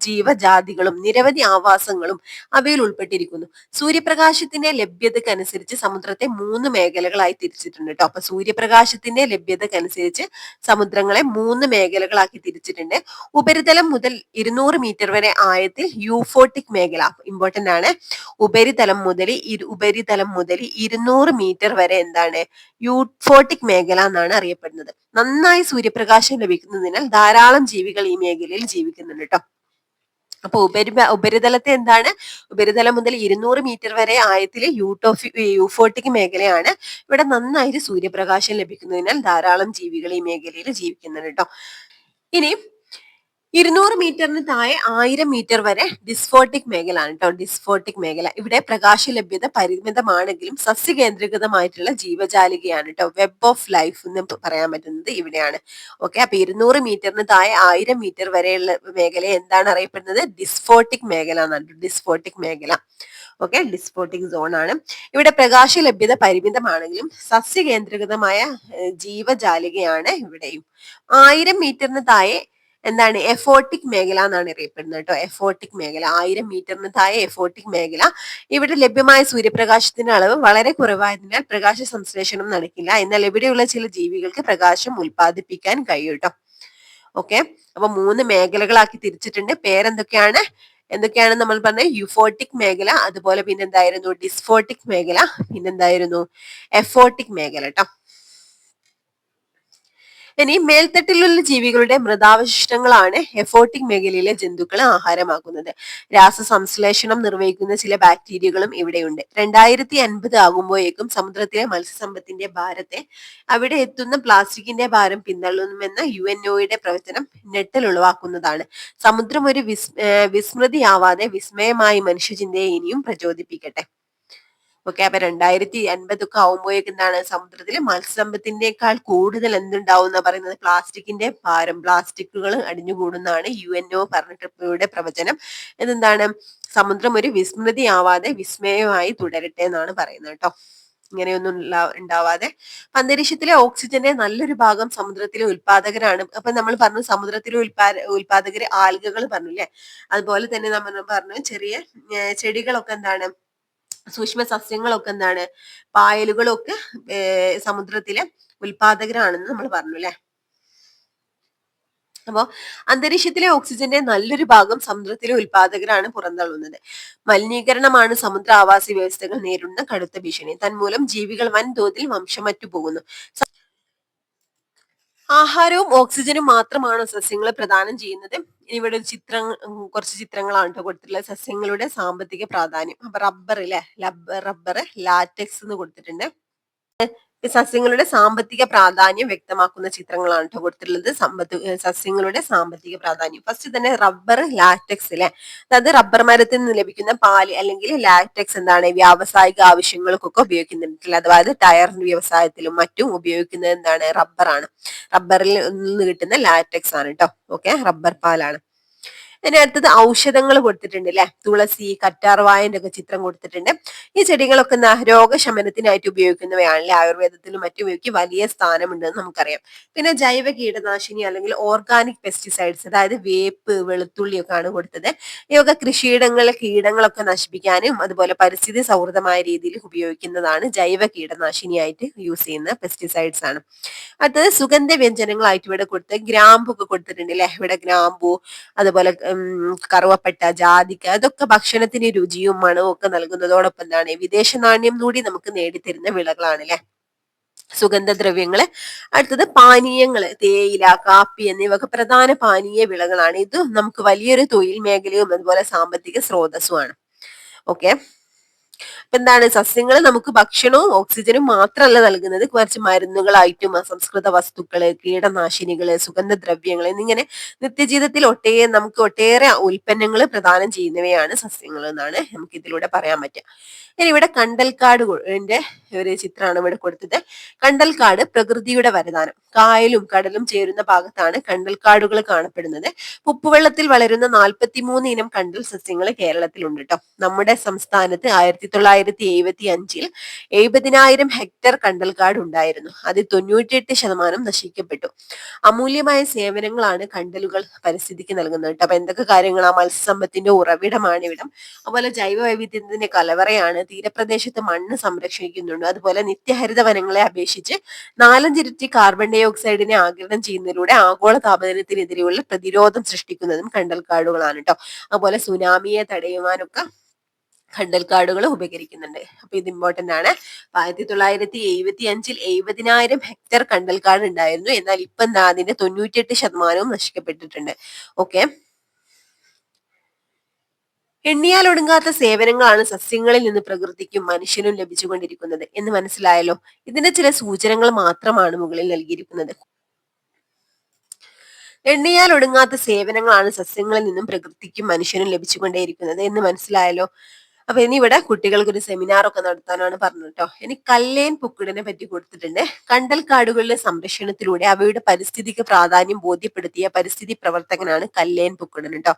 ജീവജാതികളും നിരവധി ആവാസങ്ങളും അവയിൽ ഉൾപ്പെട്ടിരിക്കുന്നു. സൂര്യപ്രകാശത്തിന്റെ ലഭ്യതക്കനുസരിച്ച് സമുദ്രത്തെ 3 മേഖലകളായി തിരിച്ചിട്ടുണ്ട് കേട്ടോ. അപ്പൊ സൂര്യപ്രകാശത്തിന്റെ ലഭ്യതക്കനുസരിച്ച് സമുദ്രങ്ങളെ 3 മേഖലകളാക്കി തിരിച്ചിട്ടുണ്ട്. ഉപരിതലം മുതൽ 200 മീറ്റർ വരെ ആഴത്തിൽ യൂഫോട്ടിക് മേഖല ഇമ്പോർട്ടന്റ് ആണ്. ഉപരിതലം മുതൽ 200 മീറ്റർ വരെ എന്താണ് യൂഫോട്ടിക് മേഖല എന്നാണ് അറിയപ്പെടുന്നത്. നന്നായി സൂര്യപ്രകാശം ലഭിക്കുന്നതിനാൽ ധാരാളം ജീവികൾ ഈ മേഖലയിൽ ജീവിക്കുന്നുണ്ട് കേട്ടോ. അപ്പൊ ഉപരിതലത്തെ എന്താണ്, ഉപരിതലം മുതൽ 200 മീറ്റർ വരെ ആഴത്തിലെ യൂഫോട്ടിക് മേഖലയാണ്. ഇവിടെ നന്നായിട്ട് സൂര്യപ്രകാശം ലഭിക്കുന്നതിനാൽ ധാരാളം ജീവികൾ ഈ മേഖലയിൽ ജീവിക്കുന്നുണ്ട് കേട്ടോ. ഇനി 200 മീറ്ററിന് താഴെ 1000 മീറ്റർ വരെ ഡിസ്ഫോട്ടിക് മേഖല ആണ് കേട്ടോ. ഡിസ്ഫോട്ടിക് മേഖല ഇവിടെ പ്രകാശ ലഭ്യത പരിമിതമാണെങ്കിലും സസ്യകേന്ദ്രീകൃതമായിട്ടുള്ള ജീവജാലികയാണ് കേട്ടോ. വെബ് ഓഫ് ലൈഫ് എന്ന് പറയാൻ പറ്റുന്നത് ഇവിടെയാണ്. ഓക്കെ, അപ്പൊ 200 മീറ്ററിന് താഴെ 1000 മീറ്റർ വരെയുള്ള മേഖല എന്താണ് അറിയപ്പെടുന്നത്, ഡിസ്ഫോട്ടിക് മേഖല എന്നാണ്. ഡിസ്ഫോട്ടിക് മേഖല ഓക്കെ, ഡിസ്ഫോട്ടിക് സോൺ ആണ്. ഇവിടെ പ്രകാശ ലഭ്യത പരിമിതമാണെങ്കിലും സസ്യകേന്ദ്രീകൃതമായ ജീവജാലികയാണ് ഇവിടെയും. 1000 മീറ്ററിന് താഴെ എന്താണ് എഫോട്ടിക് മേഖല എന്നാണ് അറിയപ്പെടുന്നത് കേട്ടോ. എഫോട്ടിക് മേഖല 1000 മീറ്ററിന് താഴെ എഫോട്ടിക് മേഖല. ഇവിടെ ലഭ്യമായ സൂര്യപ്രകാശത്തിന്റെ അളവ് വളരെ കുറവായതിനാൽ പ്രകാശ സംശ്ലേഷണം നടക്കില്ല. എന്നാൽ ഇവിടെയുള്ള ചില ജീവികൾക്ക് പ്രകാശം ഉൽപ്പാദിപ്പിക്കാൻ കഴിയും കേട്ടോ. ഓക്കെ, അപ്പൊ 3 മേഖലകളാക്കി തിരിച്ചിട്ടുണ്ട്. എന്തൊക്കെയാണ് നമ്മൾ പറഞ്ഞ യൂഫോട്ടിക് മേഖല, അതുപോലെ പിന്നെന്തായിരുന്നു ഡിസ്ഫോട്ടിക് മേഖല, പിന്നെന്തായിരുന്നു എഫോട്ടിക് മേഖല കേട്ടോ. ഇനി മേൽത്തട്ടിലുള്ള ജീവികളുടെ മൃതാവശിഷ്ടങ്ങളാണ് എഫോട്ടിക് മേഖലയിലെ ജന്തുക്കളെ ആഹാരമാക്കുന്നത്. രാസസംശ്ലേഷണം നിർവഹിക്കുന്ന ചില ബാക്ടീരിയകളും ഇവിടെയുണ്ട്. 2050 ആകുമ്പോഴേക്കും സമുദ്രത്തിലെ മത്സ്യസമ്പത്തിന്റെ ഭാരത്തെ അവിടെ എത്തുന്ന പ്ലാസ്റ്റിക്കിന്റെ ഭാരം പിന്തള്ളുമെന്ന UNOയുടെ പ്രവചനം ഞെട്ടൽ ഉളവാക്കുന്നതാണ്. സമുദ്രം ഒരു വിസ്മൃതിയാവാതെ വിസ്മയമായി മനുഷ്യചിന്തയെ ഇനിയും പ്രചോദിപ്പിക്കട്ടെ. ഓക്കെ, അപ്പൊ 2050 ആവുമ്പോഴേക്കും എന്താണ് സമുദ്രത്തിൽ മത്സ്യസമ്പത്തിനേക്കാൾ കൂടുതൽ എന്തുണ്ടാവും എന്നാ പറയുന്നത്, പ്ലാസ്റ്റിക്കിന്റെ ഭാരം, പ്ലാസ്റ്റിക്കുകൾ അടിഞ്ഞുകൂടുന്നതാണ് UNO പറഞ്ഞിട്ടുള്ള പ്രവചനം. എന്താണ് സമുദ്രം ഒരു വിസ്മൃതിയാവാതെ വിസ്മയമായി തുടരട്ടെ എന്നാണ് പറയുന്നത് കേട്ടോ. ഇങ്ങനെയൊന്നും ഉണ്ടാവാതെ. അന്തരീക്ഷത്തിലെ ഓക്സിജന്റെ നല്ലൊരു ഭാഗം സമുദ്രത്തിലെ ഉൽപാദകരാണ്. അപ്പൊ നമ്മൾ പറഞ്ഞു സമുദ്രത്തിലെ ഉൽപാദകര് ആൽഗകൾ പറഞ്ഞു അല്ലെ. അതുപോലെ തന്നെ നമ്മൾ പറഞ്ഞു ചെറിയ ചെടികളൊക്കെ എന്താണ്, സൂക്ഷ്മ സസ്യങ്ങളൊക്കെ എന്താണ്, പായലുകളൊക്കെ സമുദ്രത്തിലെ ഉൽപാദകരാണെന്ന് നമ്മൾ പറഞ്ഞു അല്ലെ. അപ്പോ അന്തരീക്ഷത്തിലെ ഓക്സിജന്റെ നല്ലൊരു ഭാഗം സമുദ്രത്തിലെ ഉൽപാദകരാണ് പുറന്തള്ളുന്നത്. മലിനീകരണമാണ് സമുദ്ര ആവാസ വ്യവസ്ഥകൾ നേരിടുന്ന കടുത്ത ഭീഷണി. തന്മൂലം ജീവികൾ വൻതോതിൽ വംശമറ്റു പോകുന്നു. ആഹാരവും ഓക്സിജനും മാത്രമാണോ സസ്യങ്ങളെ പ്രദാനം ചെയ്യുന്നത്? ഇവിടെ കുറച്ച് ചിത്രങ്ങളാണ് കേട്ടോ കൊടുത്തിട്ടുള്ളത്. സസ്യങ്ങളുടെ സാമ്പത്തിക പ്രാധാന്യം. അപ്പൊ റബ്ബർ ലാറ്റക്സ് എന്ന് കൊടുത്തിട്ടുണ്ട്. സസ്യങ്ങളുടെ സാമ്പത്തിക പ്രാധാന്യം വ്യക്തമാക്കുന്ന ചിത്രങ്ങളാണ് കേട്ടോ കൊടുത്തിട്ടുള്ളത്. സസ്യങ്ങളുടെ സാമ്പത്തിക പ്രാധാന്യം. ഫസ്റ്റ് തന്നെ റബ്ബർ ലാറ്റക്സ് അല്ലെ, അതായത് റബ്ബർ മരത്തിൽ നിന്ന് ലഭിക്കുന്ന പാല് അല്ലെങ്കിൽ ലാറ്റക്സ് എന്താണ് വ്യാവസായിക ആവശ്യങ്ങൾക്കൊക്കെ ഉപയോഗിക്കുന്നുണ്ട്. അതായത് ടയർ വ്യവസായത്തിലും മറ്റും ഉപയോഗിക്കുന്നത് എന്താണ് റബ്ബറാണ്. റബ്ബറിൽ നിന്ന് കിട്ടുന്ന ലാറ്റക്സ് ആണ് കേട്ടോ. ഓക്കെ, റബ്ബർ പാലാണ്. ഇനി അടുത്തത് ഔഷധങ്ങൾ കൊടുത്തിട്ടുണ്ട് അല്ലെ. തുളസി, കറ്റാർവായന്റെ ഒക്കെ ചിത്രം കൊടുത്തിട്ടുണ്ട്. ഈ ചെടികളൊക്കെ രോഗശമനത്തിനായിട്ട് ഉപയോഗിക്കുന്നവയാണല്ലേ. ആയുർവേദത്തിലും മറ്റും ഇവയ്ക്ക് വലിയ സ്ഥാനമുണ്ടെന്ന് നമുക്കറിയാം. പിന്നെ ജൈവ കീടനാശിനി അല്ലെങ്കിൽ ഓർഗാനിക് പെസ്റ്റിസൈഡ്സ്, അതായത് വേപ്പ്, വെളുത്തുള്ളി ഒക്കെ ആണ് കൊടുത്തത്. ഇവയൊക്കെ കൃഷിയിടങ്ങളിലെ കീടങ്ങളൊക്കെ നശിപ്പിക്കാനും അതുപോലെ പരിസ്ഥിതി സൗഹൃദമായ രീതിയിൽ ഉപയോഗിക്കുന്നതാണ്. ജൈവ കീടനാശിനിയായിട്ട് യൂസ് ചെയ്യുന്ന പെസ്റ്റിസൈഡ്സ് ആണ്. അടുത്തത് സുഗന്ധ വ്യഞ്ജനങ്ങളായിട്ട് ഇവിടെ കൊടുത്ത് ഗ്രാമ്പു ഒക്കെ കൊടുത്തിട്ടുണ്ട് അല്ലെ. ഇവിടെ ഗ്രാമ്പു, അതുപോലെ കറുവപ്പട്ട, ജാതിക്ക, അതൊക്കെ ഭക്ഷണത്തിന് രുചിയും മണവും ഒക്കെ നൽകുന്നതോടൊപ്പം എന്താണ് വിദേശ നാണ്യം കൂടി നമുക്ക് നേടിത്തരുന്ന വിളകളാണ് അല്ലെ സുഗന്ധദ്രവ്യങ്ങള്. അടുത്തത് പാനീയങ്ങള്, തേയില, കാപ്പി എന്നിവയൊക്കെ പ്രധാന പാനീയ വിളകളാണ്. ഇത് നമുക്ക് വലിയൊരു തൊഴിൽ മേഖലയും അതുപോലെ സാമ്പത്തിക സ്രോതസ്സുമാണ്. ഓക്കെ, അപ്പൊ എന്താണ് സസ്യങ്ങൾ നമുക്ക് ഭക്ഷണവും ഓക്സിജനും മാത്രമല്ല നൽകുന്നത്, കുറച്ച് മരുന്നുകളായിട്ടും അസംസ്കൃത വസ്തുക്കള്, കീടനാശിനികള്, സുഗന്ധദ്രവ്യങ്ങൾ എന്നിങ്ങനെ നിത്യജീവിതത്തിൽ നമുക്ക് ഒട്ടേറെ ഉൽപ്പന്നങ്ങൾ പ്രദാനം ചെയ്യുന്നവയാണ് സസ്യങ്ങൾ എന്നാണ് നമുക്ക് ഇതിലൂടെ പറയാൻ പറ്റുക. ഇനി ഇവിടെ കണ്ടൽക്കാടിന്റെ ഒരു ചിത്രമാണ് ഇവിടെ കൊടുത്തത്. കണ്ടൽക്കാട് പ്രകൃതിയുടെ വരദാനം. കായലും കടലും ചേരുന്ന ഭാഗത്താണ് കണ്ടൽക്കാടുകൾ കാണപ്പെടുന്നത്. ഉപ്പുവെള്ളത്തിൽ വളരുന്ന 43 ഇനം കണ്ടൽ സസ്യങ്ങൾ കേരളത്തിലുണ്ട് കേട്ടോ. നമ്മുടെ സംസ്ഥാനത്ത് 1975 70,000 ഹെക്ടർ കണ്ടൽക്കാട് ഉണ്ടായിരുന്നു. അതിൽ 98% നശിക്കപ്പെട്ടു. അമൂല്യമായ സേവനങ്ങളാണ് കണ്ടലുകൾ പരിസ്ഥിതിക്ക് നൽകുന്നത് കേട്ടോ. അപ്പൊ എന്തൊക്കെ കാര്യങ്ങളാ? മത്സ്യസമ്പത്തിന്റെ ഉറവിടമാണ് ഇവിടം, അതുപോലെ ജൈവ വൈവിധ്യത്തിന്റെ കലവറയാണ്, തീരപ്രദേശത്ത് മണ്ണ് സംരക്ഷിക്കുന്നുണ്ട്, അതുപോലെ നിത്യഹരിത വനങ്ങളെ അപേക്ഷിച്ച് 4 ഇരട്ടി കാർബൺ ഡൈ ഓക്സൈഡിനെ ആഗിരണം ചെയ്യുന്നതിലൂടെ ആഗോള താപനത്തിനെതിരെയുള്ള പ്രതിരോധം സൃഷ്ടിക്കുന്നതും കണ്ടൽക്കാടുകളാണ് കേട്ടോ. അതുപോലെ സുനാമിയെ തടയുവാനൊക്കെ കണ്ടൽക്കാടുകൾ ഉപകരിക്കുന്നുണ്ട്. അപ്പൊ ഇത് ഇമ്പോർട്ടന്റ് ആണ്. 1975 70,000 ഹെക്ടർ കണ്ടൽക്കാട് ഉണ്ടായിരുന്നു. എന്നാൽ ഇപ്പൊ എന്താ അതിന്റെ 98% നശിക്കപ്പെട്ടിട്ടുണ്ട്. ഓക്കെ, എണ്ണിയാൽ ഒടുങ്ങാത്ത സേവനങ്ങളാണ് സസ്യങ്ങളിൽ നിന്ന് പ്രകൃതിക്കും മനുഷ്യനും ലഭിച്ചുകൊണ്ടിരിക്കുന്നത് എന്ന് മനസ്സിലായല്ലോ. ഇതിന്റെ ചില സൂചനകൾ മാത്രമാണ് മുകളിൽ നൽകിയിരിക്കുന്നത്. എണ്ണിയാൽ ഒടുങ്ങാത്ത സേവനങ്ങളാണ് സസ്യങ്ങളിൽ നിന്നും പ്രകൃതിക്കും മനുഷ്യനും ലഭിച്ചുകൊണ്ടേയിരിക്കുന്നത് എന്ന് മനസ്സിലായല്ലോ. അപ്പൊ ഇനി ഇവിടെ കുട്ടികൾക്ക് ഒരു സെമിനാർ ഒക്കെ നടത്താനാണ് പറഞ്ഞത് കേട്ടോ. ഇനി കല്ലേൻ പൊക്കിടിനെ പറ്റി കൊടുത്തിട്ടുണ്ട്. കണ്ടൽക്കാടുകളിലെ സംരക്ഷണത്തിലൂടെ അവയുടെ പരിസ്ഥിതിക്ക് പ്രാധാന്യം ബോധ്യപ്പെടുത്തിയ പരിസ്ഥിതി പ്രവർത്തകനാണ് കല്ലേൻ പൊക്കിടൻ കേട്ടോ.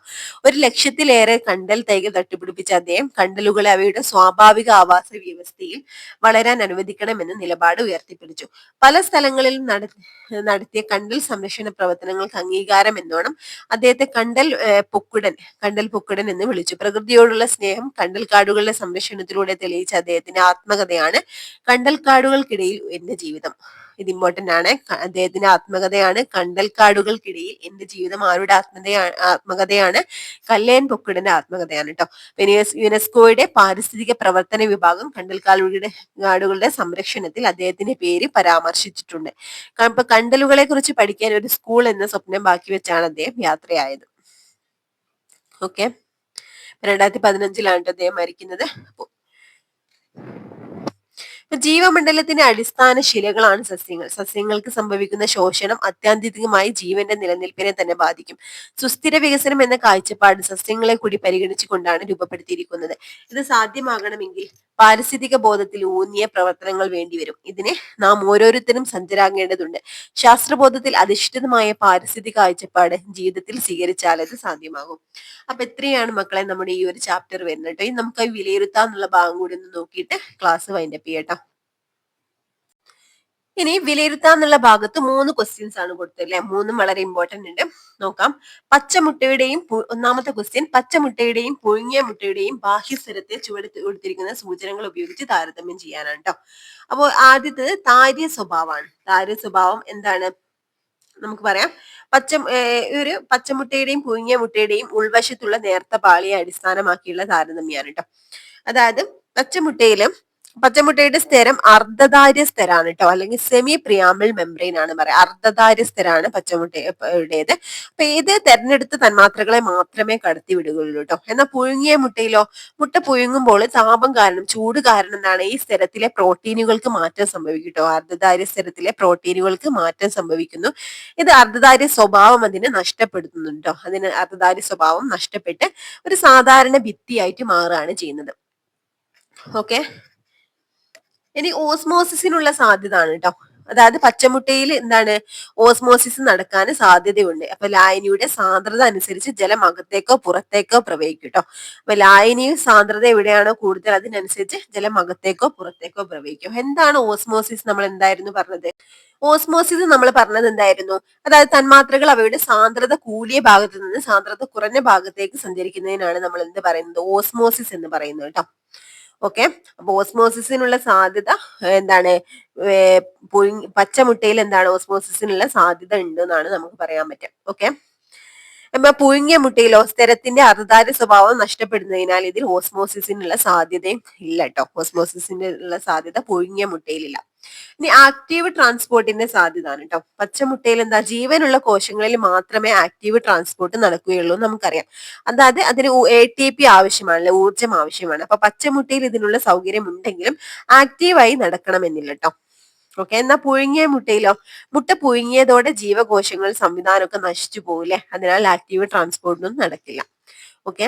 1,00,000-ലേറെ കണ്ടൽ തൈകൾ നട്ടുപിടിപ്പിച്ച അദ്ദേഹം കണ്ടലുകളെ അവയുടെ സ്വാഭാവിക ആവാസ വ്യവസ്ഥയിൽ വളരാൻ അനുവദിക്കണമെന്ന് നിലപാട് ഉയർത്തിപ്പിടിച്ചു. പല സ്ഥലങ്ങളിലും നടത്തിയ കണ്ടൽ സംരക്ഷണ പ്രവർത്തനങ്ങൾക്ക് അംഗീകാരം എന്നോണം അദ്ദേഹത്തെ കണ്ടൽ പൊക്കിടൻ എന്ന് വിളിച്ചു. പ്രകൃതിയോടുള്ള സ്നേഹം കണ്ടൽക്കാടുകളുടെ സംരക്ഷണത്തിലൂടെ തെളിയിച്ച അദ്ദേഹത്തിന്റെ ആത്മകഥയാണ് കണ്ടൽക്കാടുകൾക്കിടയിൽ എന്റെ ജീവിതം. ഇത് ഇമ്പോർട്ടന്റ് ആണ്. അദ്ദേഹത്തിന്റെ ആത്മകഥയാണ് കണ്ടൽക്കാടുകൾക്കിടയിൽ എന്റെ ജീവിതം. ആരുടെ ആത്മകഥയാണ്? കല്ലേൻ പൊക്കിടന്റെ ആത്മകഥയാണ് കേട്ടോ. യുനെസ്കോയുടെ പാരിസ്ഥിതിക പ്രവർത്തന വിഭാഗം കണ്ടൽക്കാടുകളുടെ സംരക്ഷണത്തിൽ അദ്ദേഹത്തിന്റെ പേര് പരാമർശിച്ചിട്ടുണ്ട്. ഇപ്പൊ കണ്ടലുകളെ കുറിച്ച് പഠിക്കാൻ ഒരു സ്കൂൾ എന്ന സ്വപ്നം ബാക്കി വെച്ചാണ് അദ്ദേഹം യാത്രയായത്. ഓക്കെ, 2015 അദ്ദേഹം മരിക്കുന്നത്. ജീവമണ്ഡലത്തിന്റെ അടിസ്ഥാന ശിലകളാണ് സസ്യങ്ങൾ. സസ്യങ്ങൾക്ക് സംഭവിക്കുന്ന ശോഷണം അത്യന്തികമായി ജീവന്റെ നിലനിൽപ്പിനെ തന്നെ ബാധിക്കും. സുസ്ഥിര വികസനം എന്ന കാഴ്ചപ്പാട് സസ്യങ്ങളെ കൂടി പരിഗണിച്ചുകൊണ്ടാണ് രൂപപ്പെടുത്തിയിരിക്കുന്നത്. ഇത് സാധ്യമാകണമെങ്കിൽ പാരിസ്ഥിതിക ബോധത്തിൽ ഊന്നിയ പ്രവർത്തനങ്ങൾ വേണ്ടിവരും. ഇതിന് നാം ഓരോരുത്തരും സജ്ജരാകേണ്ടതുണ്ട്. ശാസ്ത്രബോധത്തിൽ അധിഷ്ഠിതമായ പാരിസ്ഥിതിക കാഴ്ചപ്പാട് ജീവിതത്തിൽ സ്വീകരിച്ചാൽ അത് സാധ്യമാകും. അപ്പൊ ഇത്രയാണ് മക്കളെ നമ്മുടെ ഈ ഒരു ചാപ്റ്റർ വരുന്നത് കേട്ടോ. ഇനി നമുക്ക് വിലയിരുത്താന്നുള്ള ഭാഗം കൂടി ഒന്ന് നോക്കിയിട്ട് ക്ലാസ് വൈൻഡപ്പ് ചെയ്യട്ടോ. ഇനി വിലയിരുത്താന്നുള്ള ഭാഗത്ത് 3 ക്വസ്റ്റ്യൻസ് ആണ് കൊടുത്തത് അല്ലെ. 3 വളരെ ഇമ്പോർട്ടന്റ് ഉണ്ട്. നോക്കാം. ഒന്നാമത്തെ ക്വസ്റ്റ്യൻ, പച്ചമുട്ടയുടെയും പുഴുങ്ങിയ മുട്ടയുടെയും ബാഹ്യസ്വരത്തെ ചുവടെടുത്ത് കൊടുത്തിരിക്കുന്ന സൂചനകൾ ഉപയോഗിച്ച് താരതമ്യം ചെയ്യാനാണ് കേട്ടോ. അപ്പോൾ ആദ്യത്തേത് താര്യ സ്വഭാവമാണ്. താര്യ സ്വഭാവം എന്താണ് നമുക്ക് പറയാം. പച്ചമുട്ടയുടെയും പുഴുങ്ങിയ മുട്ടയുടെയും ഉൾവശത്തുള്ള നേർത്ത പാളിയെ അടിസ്ഥാനമാക്കിയുള്ള താരതമ്യമാണ് കേട്ടോ. അതായത് പച്ചമുട്ടയുടെ സ്തരം അർദ്ധധാര്യ സ്തരാണ് കേട്ടോ, അല്ലെങ്കിൽ സെമി പ്രിയാമ്പിൾ മെംബ്രെയിൻ ആണ് പറയാം. അർദ്ധധാര്യ സ്തരാണ് പച്ചമുട്ടയുടേത്. അപ്പൊ ഇത് തെരഞ്ഞെടുത്ത തന്മാത്രകളെ മാത്രമേ കടത്തി വിടുകയുള്ളൂ കേട്ടോ. എന്നാൽ പുഴുങ്ങിയ മുട്ടയിലോ, മുട്ട പുഴുങ്ങുമ്പോൾ താപം കാരണം, ചൂട് കാരണം എന്താണ് ഈ സ്തരത്തിലെ പ്രോട്ടീനുകൾക്ക് മാറ്റം സംഭവിക്കും കേട്ടോ. അർദ്ധധാര്യ സ്തരത്തിലെ പ്രോട്ടീനുകൾക്ക് മാറ്റം സംഭവിക്കുന്നു. ഇത് അർദ്ധധാര്യ സ്വഭാവം അതിനെ നഷ്ടപ്പെടുത്തുന്നുണ്ട് കേട്ടോ. അതിന് അർദ്ധധാര്യ സ്വഭാവം നഷ്ടപ്പെട്ട് ഒരു സാധാരണ ഭിത്തിയായിട്ട് മാറുകയാണ് ചെയ്യുന്നത്. ഓക്കെ, ഇനി ഓസ്മോസിസിനുള്ള സാധ്യത ആണ് കേട്ടോ. അതായത് പച്ചമുട്ടയിൽ എന്താണ് ഓസ്മോസിസ് നടക്കാൻ സാധ്യതയുണ്ട്. അപ്പൊ ലായനിയുടെ സാന്ദ്രത അനുസരിച്ച് ജലം അകത്തേക്കോ പുറത്തേക്കോ പ്രവഹിക്കും ട്ടോ. അപ്പൊ ലായനിയും സാന്ദ്രത എവിടെയാണോ കൂടുതൽ അതിനനുസരിച്ച് ജലം അകത്തേക്കോ പുറത്തേക്കോ പ്രവഹിക്കും. എന്താണ് ഓസ്മോസിസ്? നമ്മൾ എന്തായിരുന്നു പറഞ്ഞത്? ഓസ്മോസിസ് നമ്മൾ പറഞ്ഞത് എന്തായിരുന്നു? അതായത് തന്മാത്രകൾ അവയുടെ സാന്ദ്രത കൂടിയ ഭാഗത്ത് നിന്ന് സാന്ദ്രത കുറഞ്ഞ ഭാഗത്തേക്ക് സഞ്ചരിക്കുന്നതിനാണ് നമ്മൾ എന്ത് പറയുന്നത്? ഓസ്മോസിസ് എന്ന് പറയുന്നത് ട്ടോ. ഓക്കെ, അപ്പൊ ഓസ്മോസിസിനുള്ള സാധ്യത എന്താണ്? പച്ചമുട്ടയിൽ എന്താണ് ഓസ്മോസിസിനുള്ള സാധ്യത ഉണ്ട് എന്നാണ് നമുക്ക് പറയാൻ പറ്റുക. ഓക്കെ, അപ്പൊ പുഴുങ്ങിയ മുട്ടയിലോ സ്ഥിരത്തിന്റെ അർദ്ധാര സ്വഭാവം നഷ്ടപ്പെടുന്നതിനാൽ ഇതിൽ ഓസ്മോസിസിനുള്ള സാധ്യതയും ഇല്ല ട്ടോ. ഓസ്മോസിസിന്റെ ഉള്ള സാധ്യത പുഴുങ്ങിയ മുട്ടയിലില്ല. ഇനി ആക്റ്റീവ് ട്രാൻസ്പോർട്ടിന്റെ സാധ്യത ആണ് ട്ടോ. പച്ചമുട്ടയിൽ എന്താ ജീവനുള്ള കോശങ്ങളിൽ മാത്രമേ ആക്റ്റീവ് ട്രാൻസ്പോർട്ട് നടക്കുകയുള്ളൂ എന്ന് നമുക്കറിയാം. അതായത് അതിന് ATP ആവശ്യമാണല്ലോ, ഊർജ്ജം ആവശ്യമാണ്. അപ്പൊ പച്ചമുട്ടയിൽ ഇതിനുള്ള സൗകര്യം ഉണ്ടെങ്കിലും ആക്റ്റീവായി നടക്കണമെന്നില്ല ട്ടോ. ഓക്കെ, എന്നാ പുഴുങ്ങിയ മുട്ടയിലോ? മുട്ട പുഴുങ്ങിയതോടെ ജീവകോശങ്ങൾ സംവിധാനമൊക്കെ നശിച്ചു പോകില്ലേ, അതിനാൽ ആക്റ്റീവ് ട്രാൻസ്പോർട്ടൊന്നും നടക്കില്ല. ഓക്കെ,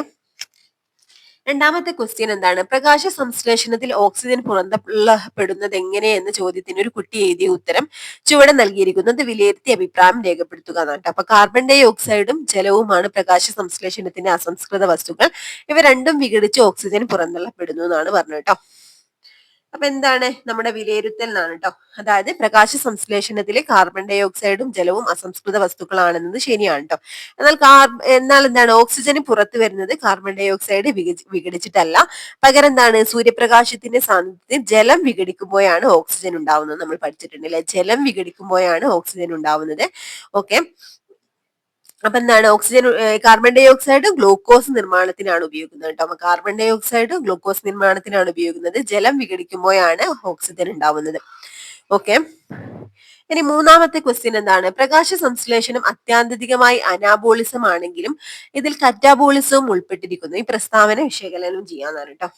രണ്ടാമത്തെ ക്വസ്റ്റ്യൻ എന്താണ്? പ്രകാശ സംശ്ലേഷണത്തിൽ ഓക്സിജൻ പുറന്തള്ളപ്പെടുന്നത് എങ്ങനെ എന്ന ചോദ്യത്തിന് ഒരു കുട്ടി എഴുതിയ ഉത്തരം ചുവടെ നൽകിയിരിക്കുന്നത് വിലയിരുത്തി അഭിപ്രായം രേഖപ്പെടുത്തുക എന്നാണ്. അപ്പൊ കാർബൺ ഡൈ ഓക്സൈഡും ജലവുമാണ് പ്രകാശ സംശ്ലേഷണത്തിന്റെ അസംസ്കൃത വസ്തുക്കൾ. ഇവ രണ്ടും വിഘടിച്ച് ഓക്സിജൻ പുറന്തള്ളപ്പെടുന്നു എന്നാണ് പറഞ്ഞത് കേട്ടോ. അപ്പൊ എന്താണ് നമ്മുടെ വിലയിരുത്തൽ എന്നാണ് കേട്ടോ. അതായത് പ്രകാശ സംശ്ലേഷണത്തിലെ കാർബൺ ഡൈ ഓക്സൈഡും ജലവും അസംസ്കൃത വസ്തുക്കളാണെന്നത് ശരിയാണ് കേട്ടോ. എന്നാൽ എന്താണ് ഓക്സിജന് പുറത്തു വരുന്നത് കാർബൺ ഡൈ ഓക്സൈഡ് വിഘടിച്ചിട്ടല്ല. പകരം എന്താണ് സൂര്യപ്രകാശത്തിന്റെ സാന്നിധ്യത്തിൽ ജലം വിഘടിക്കുമ്പോഴാണ് ഓക്സിജൻ ഉണ്ടാവുന്നത്. നമ്മൾ പഠിച്ചിട്ടുണ്ട് അല്ലെ, ജലം വിഘടിക്കുമ്പോഴാണ് ഓക്സിജൻ ഉണ്ടാവുന്നത്. ഓക്കെ, അപ്പൊ എന്താണ് കാർബൺ ഡൈ ഓക്സൈഡ് ഗ്ലൂക്കോസ് നിർമ്മാണത്തിനാണ് ഉപയോഗിക്കുന്നത് കേട്ടോ. അപ്പൊ കാർബൺ ഡൈ ഓക്സൈഡ് ഗ്ലൂക്കോസ് നിർമ്മാണത്തിനാണ് ഉപയോഗിക്കുന്നത്. ജലം വിഘടിക്കുമ്പോഴാണ് ഓക്സിജൻ ഉണ്ടാവുന്നത്. ഓക്കെ, ഇനി മൂന്നാമത്തെ ക്വസ്റ്റ്യൻ എന്താണ്? പ്രകാശ സംശ്ലേഷണം അത്യാന്തരികമായി അനാബോളിസം ആണെങ്കിലും ഇതിൽ കറ്റാബോളിസവും ഉൾപ്പെട്ടിരിക്കുന്നു. ഈ പ്രസ്താവന വിശകലനം ചെയ്യാന്നാണ് കേട്ടോ.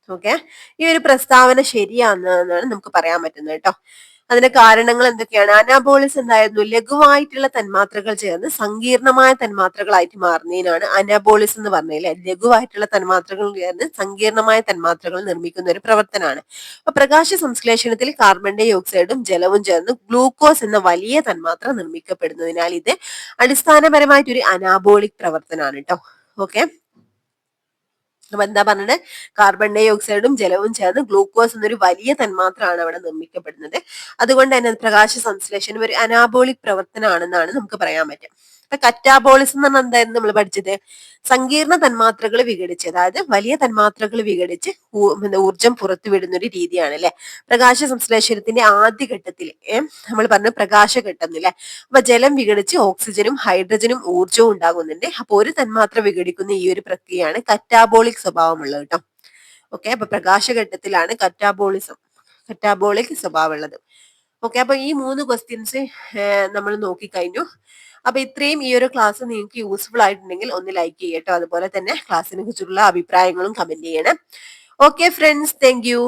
ഓക്കെ, ഈ ഒരു പ്രസ്താവന ശരിയാണെന്നാണ് നമുക്ക് പറയാൻ പറ്റുന്നത് കേട്ടോ. അതിന്റെ കാരണങ്ങൾ എന്തൊക്കെയാണ്? അനാബോളിസ് എന്തായിരുന്നു? ലഘുവായിട്ടുള്ള തന്മാത്രകൾ ചേർന്ന് സങ്കീർണമായ തന്മാത്രകളായിട്ട് മാറുന്നതിനാണ് അനാബോളിസ് എന്ന് പറഞ്ഞില്ലേ. ലഘുവായിട്ടുള്ള തന്മാത്രകൾ ചേർന്ന് സങ്കീർണമായ തന്മാത്രകൾ നിർമ്മിക്കുന്ന ഒരു പ്രവർത്തനമാണ്. അപ്പൊ പ്രകാശ സംശ്ലേഷണത്തിൽ കാർബൺ ഡൈ ഓക്സൈഡും ജലവും ചേർന്ന് ഗ്ലൂക്കോസ് എന്ന വലിയ തന്മാത്ര നിർമ്മിക്കപ്പെടുന്നതിനാൽ ഇത് അടിസ്ഥാനപരമായിട്ട് ഒരു അനാബോളിക് പ്രവർത്തനമാണ് കേട്ടോ. ഓക്കെ, അപ്പൊ എന്താ പറഞ്ഞത്? കാർബൺ ഡൈ ഓക്സൈഡും ജലവും ചേർന്ന് ഗ്ലൂക്കോസ് എന്നൊരു വലിയ തന്മാത്രയാണ് അവിടെ നിർമ്മിക്കപ്പെടുന്നത്. അതുകൊണ്ട് തന്നെ പ്രകാശ സംശ്ലേഷണം ഒരു അനാബോളിക് പ്രവർത്തനമാണെന്നാണ് നമുക്ക് പറയാൻ പറ്റുക. ഇപ്പൊ കറ്റാബോളിസം എന്ന് പറഞ്ഞാൽ എന്തായിരുന്നു നമ്മൾ പഠിച്ചത്? സങ്കീർണ തന്മാത്രകൾ വിഘടിച്ച്, അതായത് വലിയ തന്മാത്രകൾ വിഘടിച്ച് ഊർജം പുറത്തുവിടുന്ന ഒരു രീതിയാണ് അല്ലെ. പ്രകാശ സംശ്ലേഷണത്തിന്റെ ആദ്യഘട്ടത്തിൽ നമ്മൾ പറഞ്ഞു പ്രകാശഘട്ടം അല്ലെ. അപ്പൊ ജലം വിഘടിച്ച് ഓക്സിജനും ഹൈഡ്രജനും ഊർജവും ഉണ്ടാകുന്നുണ്ട്. അപ്പൊ ഒരു തന്മാത്ര വിഘടിക്കുന്ന ഈ ഒരു പ്രക്രിയയാണ് കറ്റാബോളിക് സ്വഭാവമുള്ളത് കേട്ടോ. ഓക്കെ, അപ്പൊ പ്രകാശഘട്ടത്തിലാണ് കറ്റാബോളിക് സ്വഭാവമുള്ളത്. ഓക്കെ, അപ്പൊ ഈ 3 ക്വസ്റ്റ്യൻസ് നമ്മൾ നോക്കിക്കഴിഞ്ഞു. അപ്പൊ ഇത്രയും ഈ ഒരു ക്ലാസ് നിങ്ങൾക്ക് യൂസ്ഫുൾ ആയിട്ടുണ്ടെങ്കിൽ ഒന്ന് ലൈക്ക് ചെയ്യട്ടോ. അതുപോലെ തന്നെ ക്ലാസ്സിനെ കുറിച്ചുള്ള അഭിപ്രായങ്ങളും കമന്റ് ചെയ്യണം. Okay friends, thank you.